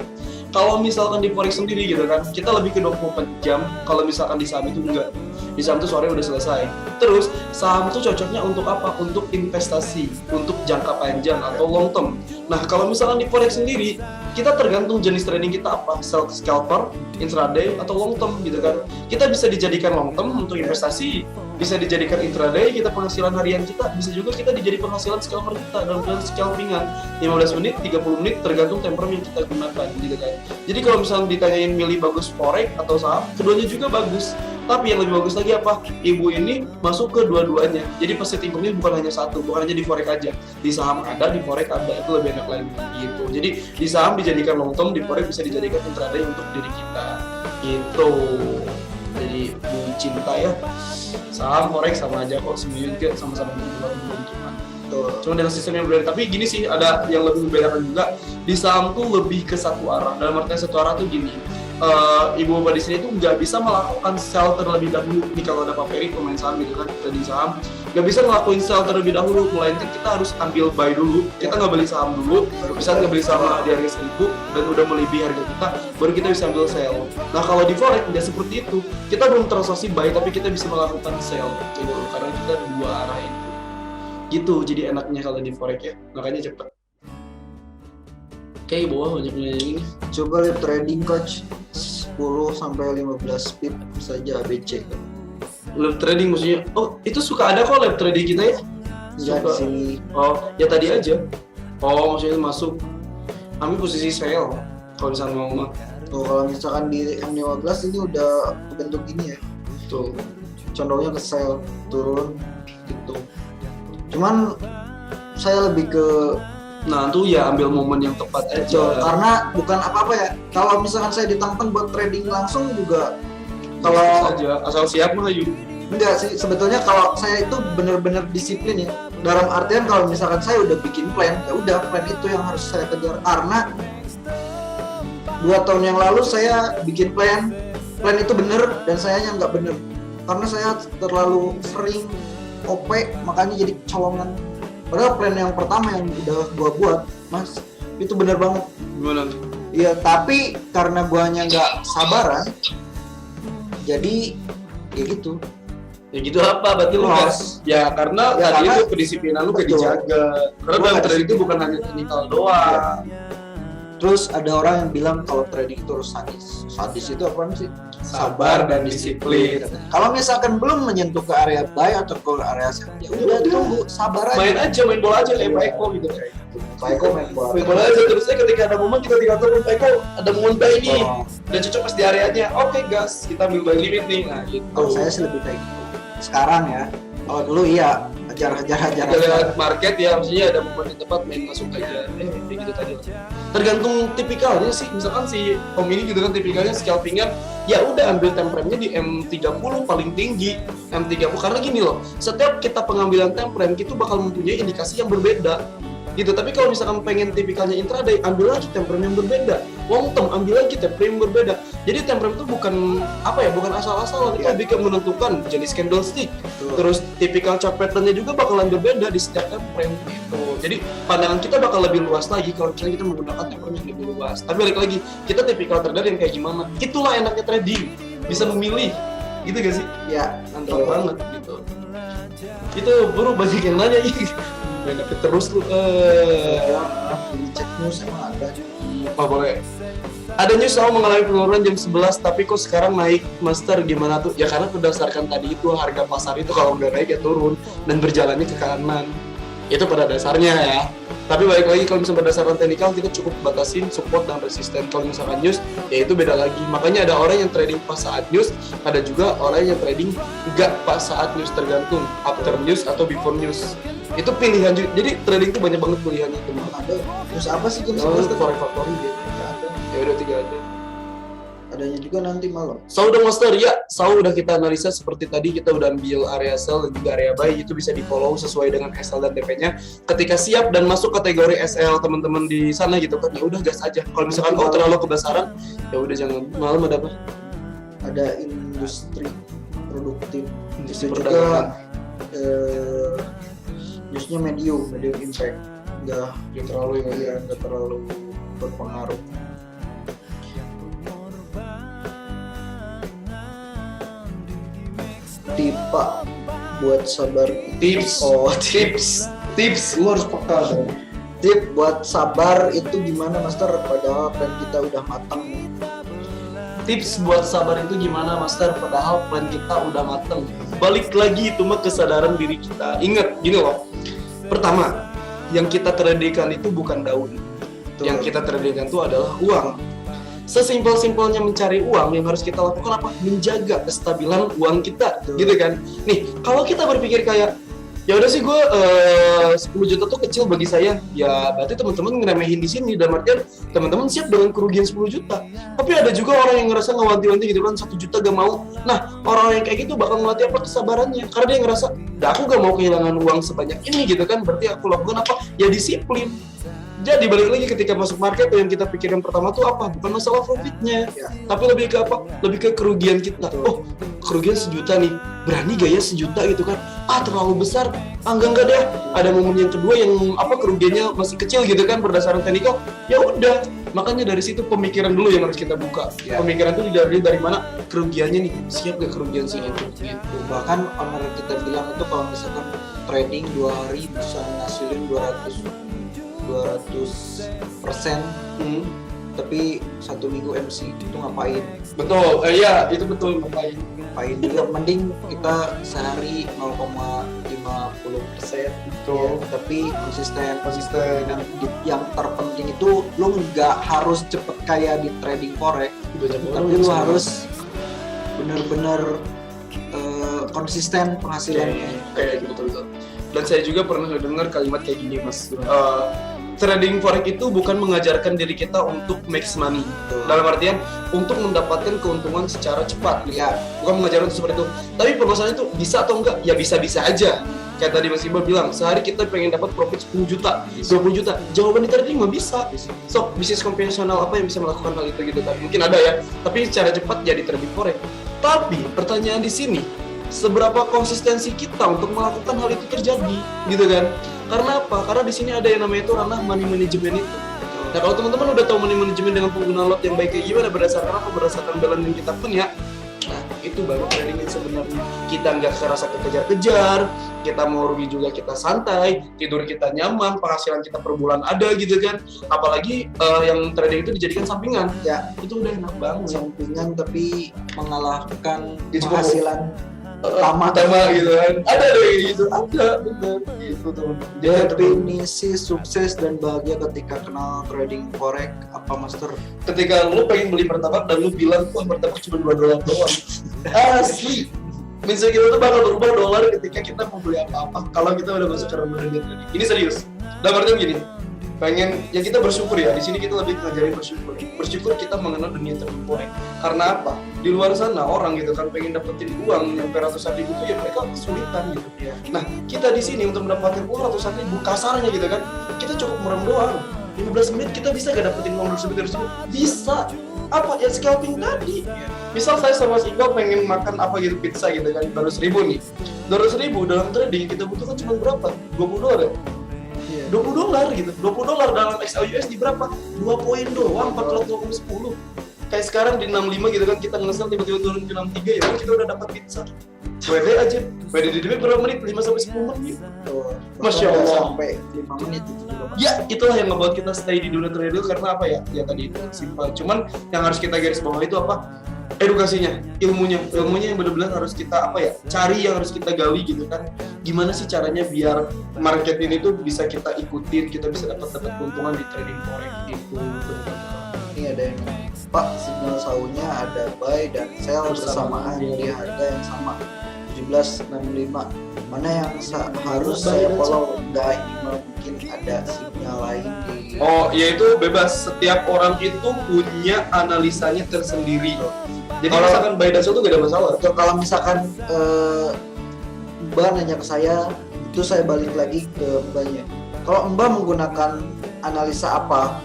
Kalau misalkan di forex sendiri gitu kan, kita lebih ke 24 jam. Kalau misalkan di saham itu enggak. Di saham itu sore udah selesai. Terus saham itu cocoknya untuk apa? Untuk investasi, untuk jangka panjang atau long term. Nah kalau misalkan di forex sendiri, kita tergantung jenis trading kita apa, scalper, intraday atau long term gitu kan. Kita bisa dijadikan long term untuk investasi, bisa dijadikan intraday kita penghasilan harian kita, bisa juga kita dijadikan penghasilan scalper kita dalam keadaan scalpingan 15 menit, 30 menit tergantung time frame yang kita gunakan gitu kan. Jadi kalau misalnya ditanyain milih bagus forex atau saham, keduanya juga bagus. Tapi yang lebih bagus lagi apa? Ibu ini masuk ke dua-duanya. Jadi positive income bukan hanya satu, bukan hanya di forex aja. Di saham ada, di forex ada, itu lebih enak lagi gitu. Jadi di saham dijadikan long term, di forex bisa dijadikan intraday untuk diri kita. Gitu. Jadi cinta ya. Saham forex sama aja kok, semuanya juga sama-sama keuntungan. Cuma dengan sistem yang berbeda. Tapi gini sih, ada yang lebih membedakan juga. Di saham tuh lebih ke satu arah. Dalam artian satu arah tuh gini. Ibu bapak di sini tuh nggak bisa melakukan sell terlebih dahulu. Nih kalau ada Pak Ferry pemain saham gitu kan, trading saham, nggak bisa ngelakuin sell terlebih dahulu. Melainkan kita harus ambil buy dulu. Kita nggak beli saham dulu, bisa nggak beli saham di harga 1.000 dan udah melebihi harga kita, baru kita bisa ambil sell. Nah kalau di forex tidak seperti itu. Kita belum transaksi buy tapi kita bisa melakukan sell gitu. Karena kita ada dua arah itu. Gitu, jadi enaknya kalau di forex ya, makanya cepet. Oke, bawah banyak ini. Coba lihat trading coach 10 sampai 15 pip saja ABC. Live trading maksudnya? Oh, itu suka ada kok live trading kita ya? Iya Suka. sih. Oh, ya tadi aja. Oh, maksudnya masuk. Ambil posisi sell. Kalau misalnya mau mah. Tuh kalau misalkan di M15 ini udah bentuk gini ya. Tuh. Condongnya ke sell, turun gitu. Cuman saya lebih ke Nah, tuh ya ambil momen yang tepat aja. karena bukan apa-apa ya. Kalau misalkan saya ditantang buat trading langsung juga Kalau saja asal siap mah yuk. enggak sih, sebetulnya kalau saya itu benar-benar disiplin ya. Dalam artian kalau misalkan saya udah bikin plan, ya udah plan itu yang harus saya kejar. Karena 2 tahun yang lalu saya bikin plan itu bener dan sayanya nggak bener. Karena saya terlalu sering OP, makanya jadi colongan. Padahal plan yang pertama yang udah gua buat, Mas, itu bener banget. Gimana? Iya, tapi karena guanya nggak sabaran, jadi ya gitu. Ya gitu apa? Berarti lu Loss. kan? Ya karena Ya, tadi karena- itu kedisiplinan lu gak Betul. dijaga. Karena Gua dalam nggak trading itu disiplin. bukan hanya teknikal doang. Terus ada orang yang bilang kalau trading itu harus sadis. Sadis itu apaan sih? Sabar dan disiplin. Kalau misalkan belum menyentuh ke area buy atau ke area sell, ya udah tunggu, sabar aja. Main bola aja kayak Pak Eko gitu. Pak Eko main bola. Main bola aja terusnya ketika ada momen kita tinggal turun Pak Eko ada momen buy nih. Oh. Udah cocok pas di areanya. Oke gas, kita ambil buy limit nih. Nah gitu. Kalau saya sih lebih kayak gitu. Sekarang ya, kalau dulu iya hajar. Kita lihat market ya, maksudnya ada momen yang tepat main masuk aja. Kayak gitu tadi. Tergantung tipikalnya sih. Misalkan si Om ini gitu kan tipikalnya scalpingan, ya udah ambil time frame-nya di M30 paling tinggi. M30 karena gini loh, setiap kita pengambilan time frame itu bakal mempunyai indikasi yang berbeda. Gitu. Tapi kalau misalkan pengen tipikalnya intraday, ambil lagi time frame yang berbeda. Long term ambil lagi time frame yang berbeda. Jadi time frame itu bukan apa ya, bukan asal-asalan, itu lebih ke menentukan jenis candlestick. Terus tipikal chart pattern-nya juga bakalan berbeda di setiap time frame gitu. Jadi pandangan kita bakal lebih luas lagi kalau misalnya kita menggunakan time frame yang lebih luas. Tapi balik lagi, kita tipikal trader yang kayak gimana? Itulah enaknya trading. Bisa memilih. Gitu gak sih? Ya, Mantap banget gitu. Itu buru banyak yang nanya ih. Benefit terus lu di cek news emang ada. apa boleh. Ada news sama mengalami penurunan jam 11 tapi kok sekarang naik, Master gimana tuh? Ya karena berdasarkan tadi itu harga pasar itu kalau nggak naik ya turun dan berjalannya ke kanan. Itu pada dasarnya ya. Tapi balik lagi kalau misalnya berdasarkan teknikal kita cukup batasin support dan resisten. Kalau misalkan news ya itu beda lagi. Makanya ada orang yang trading pas saat news, ada juga orang yang trading enggak pas saat news, tergantung after news atau before news. Itu pilihan juga. Jadi trading tuh banyak banget pilihannya itu. Ada terus apa sih jenis Forex factory dia. Ya udah 3 ada. adanya juga nanti malam. So udah master ya, udah kita analisa seperti tadi, kita udah ambil area sell dan juga area buy, itu bisa di follow sesuai dengan SL dan TP-nya. Ketika siap dan masuk kategori SL teman-teman di sana gitu kan, ya udah gas aja. Kalau misalkan terlalu kebesaran, ya udah jangan. Malam ada apa? Ada industri produktif, Industri itu perdagangan. juga newsnya medium impact, nggak Terlalu nggak terlalu berpengaruh. Tipe buat sabar, tips. tips lu harus peka dong. Tip buat sabar itu gimana master, padahal plan kita udah matang. Tips buat sabar itu gimana master, padahal plan kita udah mateng. Balik lagi itu mah kesadaran diri kita. Ingat gini loh, pertama yang kita tradingkan itu bukan daun. Yang kita tradingkan itu adalah uang. Sesimpel-simpelnya mencari uang, yang harus kita lakukan apa? Menjaga kestabilan uang kita, gitu kan? Nih, kalau kita berpikir kayak, ya udah sih gue 10 juta tuh kecil bagi saya, ya berarti teman-teman ngeremehin di sini, dan artian teman-teman siap dengan kerugian 10 juta. Tapi ada juga orang yang ngerasa ngewanti-wanti gitu kan, 1 juta gak mau. Nah, orang yang kayak gitu bakal ngelatih apa? Kesabarannya. Karena dia ngerasa, aku gak mau kehilangan uang sebanyak ini gitu kan, berarti aku lakukan apa? Ya disiplin. Jadi balik lagi ketika masuk market, yang kita pikirkan pertama tuh apa? Bukan masalah profitnya, tapi lebih ke apa? Lebih ke kerugian kita. Oh, kerugian 1 juta nih, berani gak ya 1 juta gitu kan? Terlalu besar. Enggak deh. Ada momen yang kedua yang apa, kerugiannya masih kecil gitu kan, berdasarkan teknikal. Ya udah, makanya dari situ pemikiran dulu yang harus kita buka. Pemikiran itu didasari dari mana? Kerugiannya nih, siap gak kerugian segitu? Gitu. Bahkan owner kita bilang itu kalau misalkan trading 2 hari bisa ngasilin 200%, tapi 1 minggu MC itu ngapain? Betul, iya itu betul, ngapain juga, mending kita sehari 0,50%, Betul. tapi konsisten. Yang terpenting itu lu nggak harus cepet kayak di trading forex, tapi lu harus benar-benar konsisten penghasilannya. Kayak gitu, betul. Dan saya juga pernah dengar kalimat kayak gini, Mas. Trading forex itu bukan mengajarkan diri kita untuk make money. Dalam artian untuk mendapatkan keuntungan secara cepat. Ya, Bukan mengajarkan seperti itu. Tapi permasalahan itu bisa atau enggak? Ya bisa-bisa aja. Kayak tadi Mas Iqbal bilang, sehari kita pengen dapat profit 10 juta, 20 juta. Jawaban di trading mah bisa. So, bisnis konvensional apa yang bisa melakukan hal itu gitu kan? Mungkin ada ya, tapi secara cepat jadi trading forex. Tapi pertanyaan di sini, seberapa konsistensi kita untuk melakukan hal itu terjadi, gitu kan? Karena apa? Karena di sini ada yang namanya itu ranah money management itu. Nah, kalau teman-teman udah tahu money management dengan penggunaan lot yang baik kayak gimana, berdasarkan apa? Berdasarkan balance yang kita punya. Nah, itu baru trading yang sebenarnya. Kita nggak kerasa kekejar-kejar, kita mau rugi juga kita santai, tidur kita nyaman, penghasilan kita per bulan ada gitu kan. Apalagi yang trading itu dijadikan sampingan. Ya, Itu udah enak banget. sampingan tapi mengalahkan Itu penghasilan utama gitu kan. Ada gitu, ada bener gitu teman. Definisi sukses dan bahagia ketika kenal trading forex apa master? Ketika lu pengen beli martabak dan lu bilang, wah martabak cuma $2 doang. Asli. Misalnya kita tuh bakal berubah dolar ketika kita mau beli apa-apa. Kalau kita udah masuk ke dunia trading. Ini serius. Dalam artian gini, pengen ya kita bersyukur ya. Di sini kita lebih ngajarin bersyukur. Bersyukur kita mengenal dunia trading forex. Karena apa? Di luar sana orang gitu kan pengen dapetin uang yang ratusan ribu tuh ya mereka kesulitan gitu. Nah, kita di sini untuk mendapatkan uang ratusan ribu kasarnya gitu kan, kita cukup merem doang. 15 menit kita bisa gak dapetin uang tersebut? Bisa. Apa ya, scalping tadi. Misal saya sama si Iqbal pengen makan apa gitu, pizza gitu kan, baru 1.000 nih. 200.000 dalam trading kita butuhkan cuma berapa? $20 ya? $20 gitu. $20 dalam XAUSD berapa? 2 poin doang, 4,10. Kayak sekarang di 65 gitu kan, kita nge-sell tiba-tiba turun ke 63 ya, kita udah dapat pizza. WD aja. WD di DP berapa menit? 5-10 menit. Masya Allah. Sampai 5 menit itu juga. Ya, itulah yang membuat kita stay di dunia trading. Karena apa ya? Ya tadi itu simpel. Cuman yang harus kita garis bawah itu apa? edukasinya, ilmunya yang benar-benar harus kita cari, yang harus kita gali gitu kan. Gimana sih caranya biar market ini tuh bisa kita ikutin, kita bisa dapat keuntungan di trading forex itu. Ini ada yang Pak, signal sahurnya ada buy dan sell bersamaan di harga yang sama 17.65. Mana yang harus saya follow? Enggak, ini mungkin ada sinyal lain di. Oh, yaitu bebas. Setiap orang itu punya analisanya tersendiri. Jadi Kalau misalkan buy dan sell itu gak ada masalah. Atau kalau misalkan Mbak nanya ke saya, itu saya balik lagi ke Mbaknya. Kalau Mbak menggunakan analisa apa,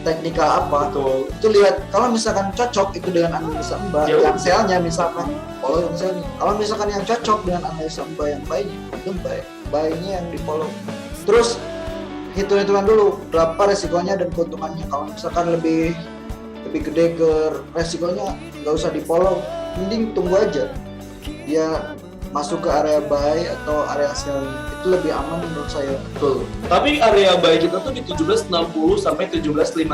teknikal apa, Betul. itu lihat. Kalau misalkan cocok itu dengan analisa Mbak, Ya, yang sell-nya misalkan, follow yang sell-nya. Kalau misalkan yang cocok dengan analisa Mbak yang buy-nya, itu buy-nya yang di follow. Terus hitung-hitungan dulu berapa resikonya dan keuntungannya. Kalau misalkan lebih gede ke resikonya, nggak usah di follow, mending tunggu aja dia masuk ke area buy atau area sell, itu lebih aman menurut saya. Betul. Tapi area buy kita tuh di 17.60 sampai 17.56.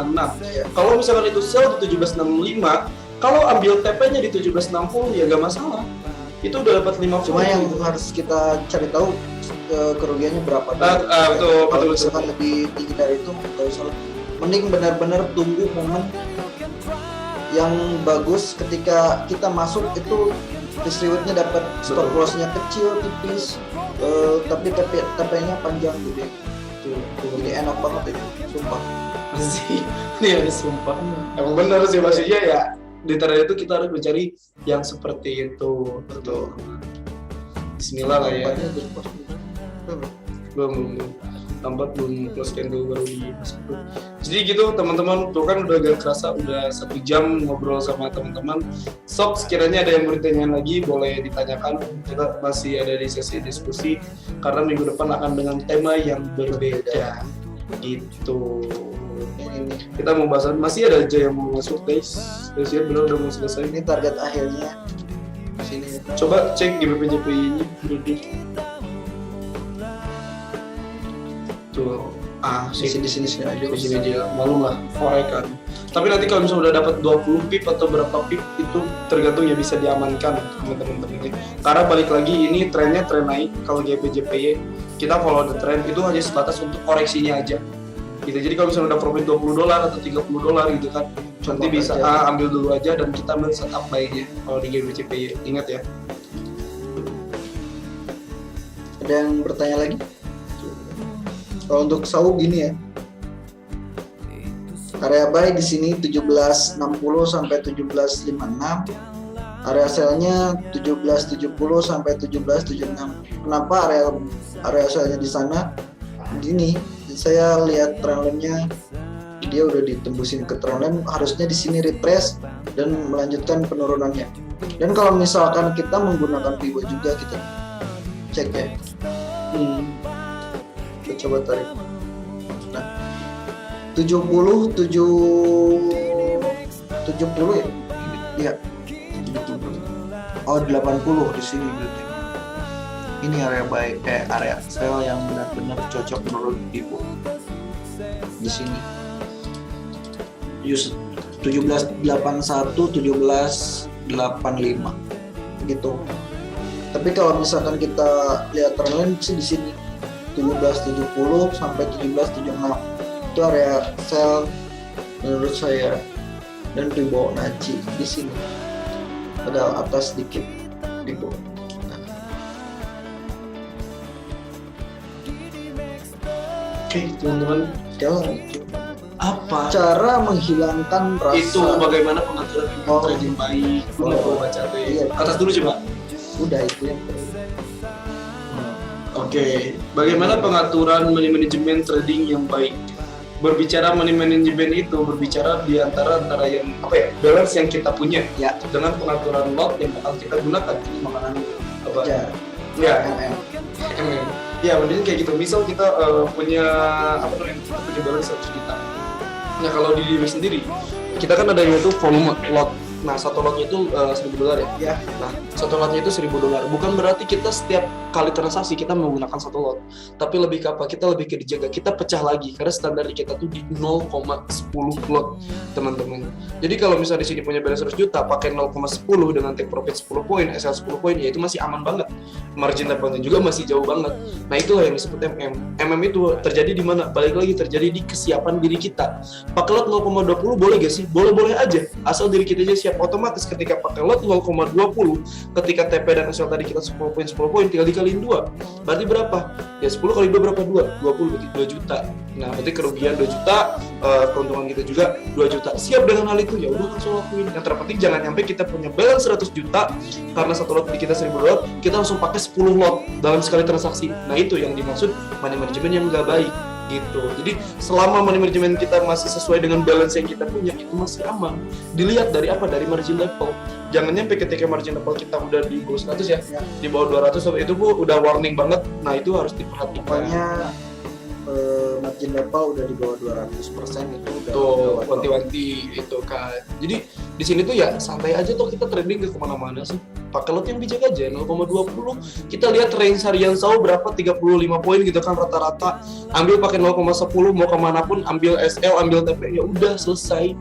Ya. Kalau misalkan itu sell di 17.65, kalau ambil TP-nya di 17.60 ya gak masalah. Itu udah dapat 50. Cuma yang harus kita cari tahu kerugiannya berapa. Betul. Kalau misalkan lebih tinggi dari itu, nggak usah. Mending benar-benar tunggu momen yang bagus ketika kita masuk itu risk rewardnya dapat, stop loss-nya kecil tipis, tapi TP-nya panjang gede. Jadi enak banget itu, sumpah. Masih, ini sumpah. Emang benar sih, maksudnya ya di trade itu kita harus mencari yang seperti itu. Betul. Bismillah lah ya. Belum lambat, belum close candle baru dimasukin. Jadi gitu teman-teman, tuh kan udah agak kerasa udah 1 jam ngobrol sama teman-teman. Sok sekiranya ada yang bertanya lagi boleh ditanyakan, kita masih ada di sesi diskusi karena minggu depan akan dengan tema yang berbeda gitu. Kita mau bahas, masih ada aja yang mau masuk guys. Biasanya benar udah mau selesai. Ini target akhirnya sini. Coba cek GBP-JPY-nya duduk. Tuh, di sini aja. Di sini aja, malu lah, forex kan. Tapi nanti kalau misalnya udah dapat 20 pip atau berapa pip itu tergantung ya, bisa diamankan teman-teman ini. Karena balik lagi ini trennya tren naik. Kalau GBP-JPY kita follow the trend, itu hanya sebatas untuk koreksinya aja. Gitu. Jadi kalau misalnya udah profit $20 atau $30 gitu kan, nanti bisa ambil dulu aja dan kita ambil setup buy-nya kalau di GBP-JPY. Ingat ya. Ada yang bertanya lagi? Kalau untuk SAU gini ya, area buy di sini 17.60 sampai 17.56, area sell-nya 17.70 sampai 17.76. Kenapa area sell-nya di sana? Gini, saya lihat trendline-nya dia udah ditembusin ke trendline, harusnya di sini retrace dan melanjutkan penurunannya. Dan kalau misalkan kita menggunakan pivot juga, kita cek ya. Kita coba tarik. Nah, 70 ya? Iya. Oh, 80 di sini berarti. Ini area buy, area sell yang benar-benar cocok menurut Ibu. Di sini. 1781, 1785 gitu. Tapi kalau misalkan kita lihat trendline sih di sini 1770 sampai 1776 itu area sell menurut saya, dan Fibonacci di sini ada atas sedikit di bawah. Oke, teman-teman, apa cara menghilangkan rasa itu, bagaimana pengaturan trading baik? Gue mau baca tuh. Iya. Atas dulu coba. Udah itu yang Oke, bagaimana pengaturan manajemen trading yang baik? Berbicara manajemen itu berbicara di antara yang balance yang kita punya ya, dengan pengaturan lot yang bakal kita gunakan. Ini makanan apa? ya. Ya, mending kayak gitu. Misal kita punya balance 100 juta. Nah, kalau di diri sendiri, kita kan ada yaitu volume lot. Nah, satu lotnya itu $1.000 ya. Ya. Nah, satu lotnya itu $1.000. Bukan berarti kita setiap kali transaksi kita menggunakan satu lot, tapi lebih ke apa? Kita lebih ke dijaga. Kita pecah lagi karena standar kita tuh di 0,10 lot, teman-teman. Jadi kalau misalnya di sini punya balance 100 juta, pakai 0,10 dengan take profit 10 poin, SL 10 poin, ya itu masih aman banget. Margin depannya juga masih jauh banget. Nah, itulah yang disebut MM. MM itu terjadi di mana? Balik lagi terjadi di kesiapan diri kita. Pakai lot 0,20 boleh gak sih? Boleh-boleh aja. Asal diri kita aja siap. Otomatis ketika pakai lot 0,20, ketika TP dan SL tadi kita 10 poin, tinggal dikaliin 2. Berarti berapa? Ya 10 kali 2 berapa? 2. 20 berarti 2 juta. Nah, berarti kerugian 2 juta, keuntungan kita juga 2 juta. Siap dengan hal itu, ya udah langsung lakuin. Yang terpenting jangan sampai kita punya balance 100 juta karena satu lot di kita $1.000, kita langsung pakai 10 lot dalam sekali transaksi. Nah, itu yang dimaksud money management yang nggak baik gitu. Jadi selama money management kita masih sesuai dengan balance yang kita punya, itu masih aman. Dilihat dari apa? Dari margin level. Jangan nyampe ketika margin level kita udah di bawah 100 ya, di bawah 200 itu udah warning banget. Nah, itu harus diperhatikan. Pokoknya margin level udah di bawah 200% itu udah Tuh, wanti-wanti itu kan. Jadi di sini tuh ya santai aja tuh, kita trading ke kemana-mana sih. Pakai lot yang bijak aja, 0,20. Kita lihat range harian SAU berapa, 35 poin gitu kan rata-rata. Ambil pakai 0,10, mau kemanapun, ambil SL, ambil TP, ya udah selesai.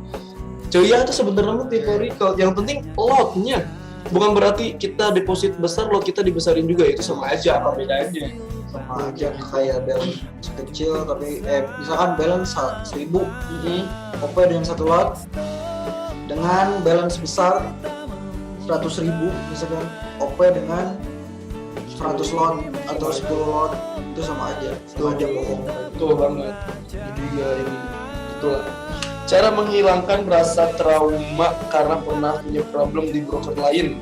Cuy, ya itu sebenarnya theoretical. Yang penting lotnya. Bukan berarti kita deposit besar, lot kita dibesarin juga, itu sama aja. Apa bedanya? sama aja kayak balance kecil tapi misalkan balance 1.000 OP dengan satu lot dengan balance besar 100.000 misalkan OP dengan 100 lot atau 10 lot, itu sama aja bohong. Betul banget. Jadi ya ini itulah cara menghilangkan rasa trauma karena pernah punya problem di broker lain.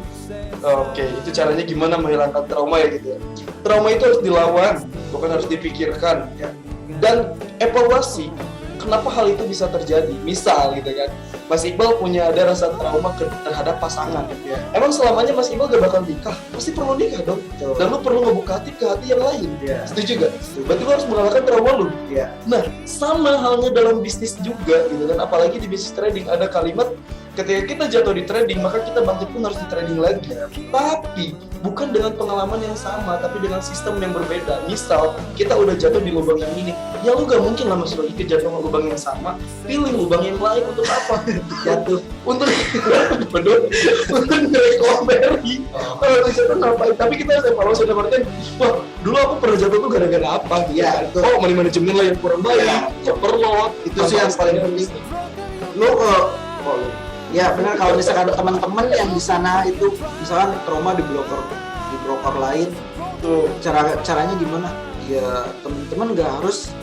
Oke, itu caranya gimana menghilangkan trauma ya gitu ya. Trauma itu harus dilawan, bukan harus dipikirkan ya. Dan evaluasi kenapa hal itu bisa terjadi. Misal gitu kan, Mas Iqbal punya ada rasa trauma terhadap pasangan ya. Emang selamanya Mas Iqbal gak bakal nikah? Pasti perlu nikah dong. Betul. Dan lu perlu ngebuka hati ke hati yang lain ya. Setuju gak? Berarti lu harus mengalahkan trauma lu ya. Nah, sama halnya dalam bisnis juga gitu kan. Apalagi di bisnis trading ada kalimat ketika kita jatuh di trading, maka kita bangkit pun harus di trading lagi. Tapi bukan dengan pengalaman yang sama, tapi dengan sistem yang berbeda. Misal kita udah jatuh di lubang yang ini, ya lu gak mungkin lah Mas Roy jatuh ke lubang yang sama. Pilih lubang yang lain untuk apa? Jatuh untuk ngerecovery. Kalau jatuh ngapain? Tapi kita harus evaluasi dalam artian, wah dulu aku pernah jatuh tuh gara-gara apa? Ya, oh money management lah yang kurang baik, overload. Itu sih yang paling penting. Lu ya benar, kalau misalkan teman-teman yang di sana itu misalkan trauma di broker lain, tuh caranya gimana? Ya teman-teman nggak harus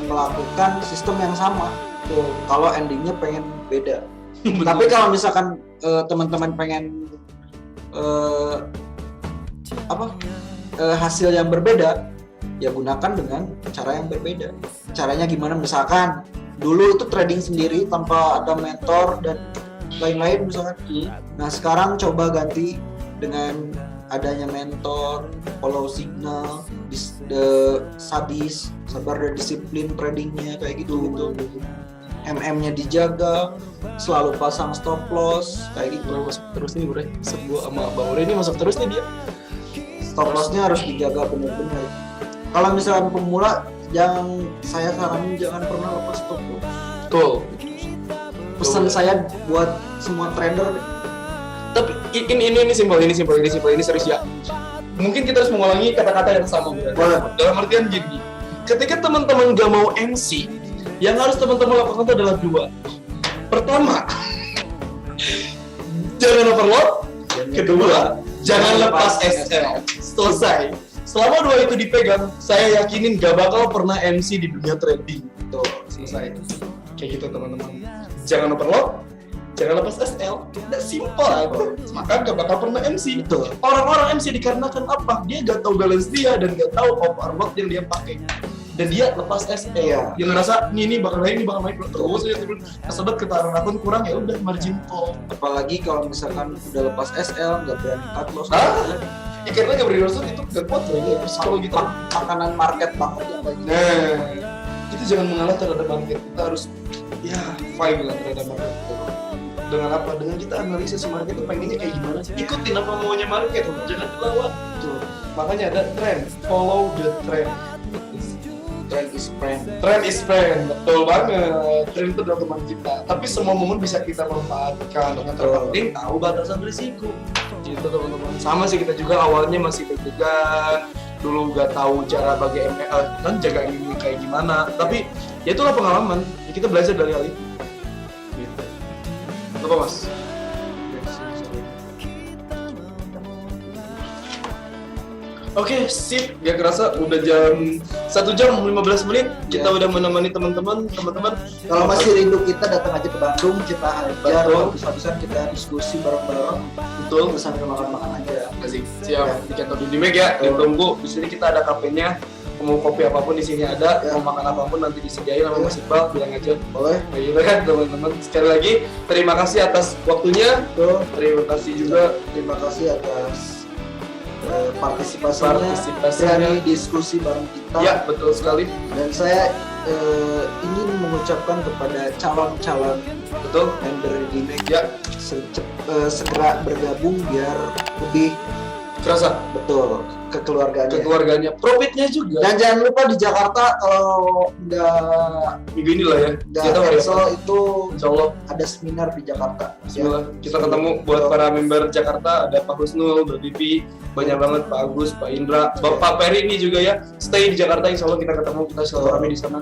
melakukan sistem yang sama. Tuh kalau endingnya pengen beda. Tapi kalau misalkan teman-teman pengen hasil yang berbeda, ya gunakan dengan cara yang berbeda. Caranya gimana? Misalkan dulu itu trading sendiri tanpa ada mentor dan lain-lain misalkan. Nah sekarang coba ganti dengan adanya mentor, follow signal, sabar dan disiplin tradingnya kayak gitu. MM-nya dijaga, selalu pasang stop loss kayak gitu. Masuk terus nih Bre, sebuah sama Bang Ure ini masuk terus nih dia. Stop loss-nya harus dijaga benar-benar. Kalau misalkan pemula, saya saranin jangan pernah lepas stop loss. Betul. Pesan saya buat semua trader. Tapi ini simpel, ini serius ya. Mungkin kita harus mengulangi kata-kata yang sama. Dalam artian gini, ketika teman-teman gak mau MC, yang harus teman-teman lakukan itu adalah 2. Pertama, jangan overload. Kedua, jangan lepas SL. Selesai. Selama 2 itu dipegang, saya yakinin gak bakal pernah MC di dunia trading. Tuh, selesai. Kayak gitu teman-teman. Jangan overload, jangan lepas SL. Udah simple aja. Maka gak bakal pernah MC. Betul. Orang-orang MC dikarenakan apa? Dia gak tahu balance dia dan gak tahu overload yang dia pakai. Dan dia lepas SL. Iya. Dia ngerasa ini bakal naik terus aja turun. Kesebut ketaruhan akun kurang, ya udah margin call. Apalagi kalau misalkan udah lepas SL nggak berani cut loss. Ya karena gak berani loss itu gak kuat loh ya. Psikologi gitu. Makanan market banget ya kayak gitu. Nah, itu jangan mengalah terhadap market. Kita harus ya fight lah terhadap market. Dengan apa? Dengan kita analisis market itu pengennya kayak gimana. Ikutin apa maunya market, jangan dilawan. Tuh. Makanya ada trend, follow the trend. Trend is friend. Trend is friend, betul banget. Trend itu adalah teman kita. Tapi semua momen bisa kita manfaatkan. Dengan terpenting tahu batasan risiko. Gitu teman-teman. Sama sih kita juga awalnya masih deg-degan. Dulu nggak tahu cara bagi ML dan jaga ini kayak gimana. Tapi ya itulah pengalaman. Ya, kita belajar dari hal itu. Gitu. Apa mas? Oke, sip. Gak kerasa udah jam 1 jam 15 menit. Kita udah menemani teman-teman. Kalau masih rindu kita datang aja ke Bandung, kita hajar habis-habisan kita diskusi bareng-bareng. Betul. Terus sambil makan-makan aja. Asik. Siap. Di kantor Dudimeg ya. Ditunggu. Di sini kita ada kafenya. Mau kopi apapun di sini ada. Mau makan apapun nanti disediain sama Mas Iqbal. Bilang aja. Boleh. Gitu kan teman-teman. Sekali lagi terima kasih atas waktunya. Terima kasih juga. Terima kasih atas partisipasinya, berani diskusi bareng kita. Ya, betul sekali. Dan saya ingin mengucapkan kepada calon-calon member di Meja segera bergabung biar lebih kerasa betul kekeluargaannya. Profitnya juga. Dan jangan lupa di Jakarta kalau nggak minggu ini lah ya. Kita cancel itu Insya Allah ada seminar di Jakarta. Bismillah. Kita ketemu buat para member Jakarta, ada Pak Husnul, Mbak Vivi, banyak banget Pak Agus, Pak Indra, Bapak Peri ini juga ya. Stay di Jakarta, insya Allah kita ketemu, kita silaturahmi di sana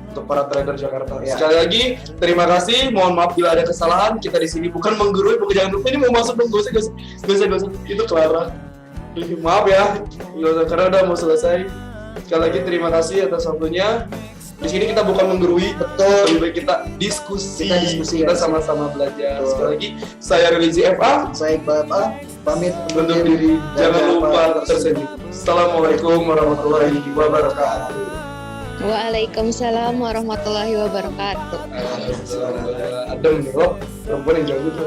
untuk para trader Jakarta. Ya. Sekali lagi terima kasih. Mohon maaf bila ada kesalahan. Kita di sini bukan menggurui, bukan jangan lupa ini mau masuk dong, gak usah. Itu Clara. Maaf ya, karena udah mau selesai. Sekali lagi terima kasih atas waktunya. Di sini kita bukan menggurui, lebih baik kita diskusi. Kita sama-sama belajar. Sekali lagi, saya Relizi FA. Saya Iqbal FA. Pamit Undur diri. Jangan lupa tersenyum. Assalamualaikum warahmatullahi wabarakatuh. Waalaikumsalam warahmatullahi wabarakatuh. Adem nih, perempuan yang jauh gitu.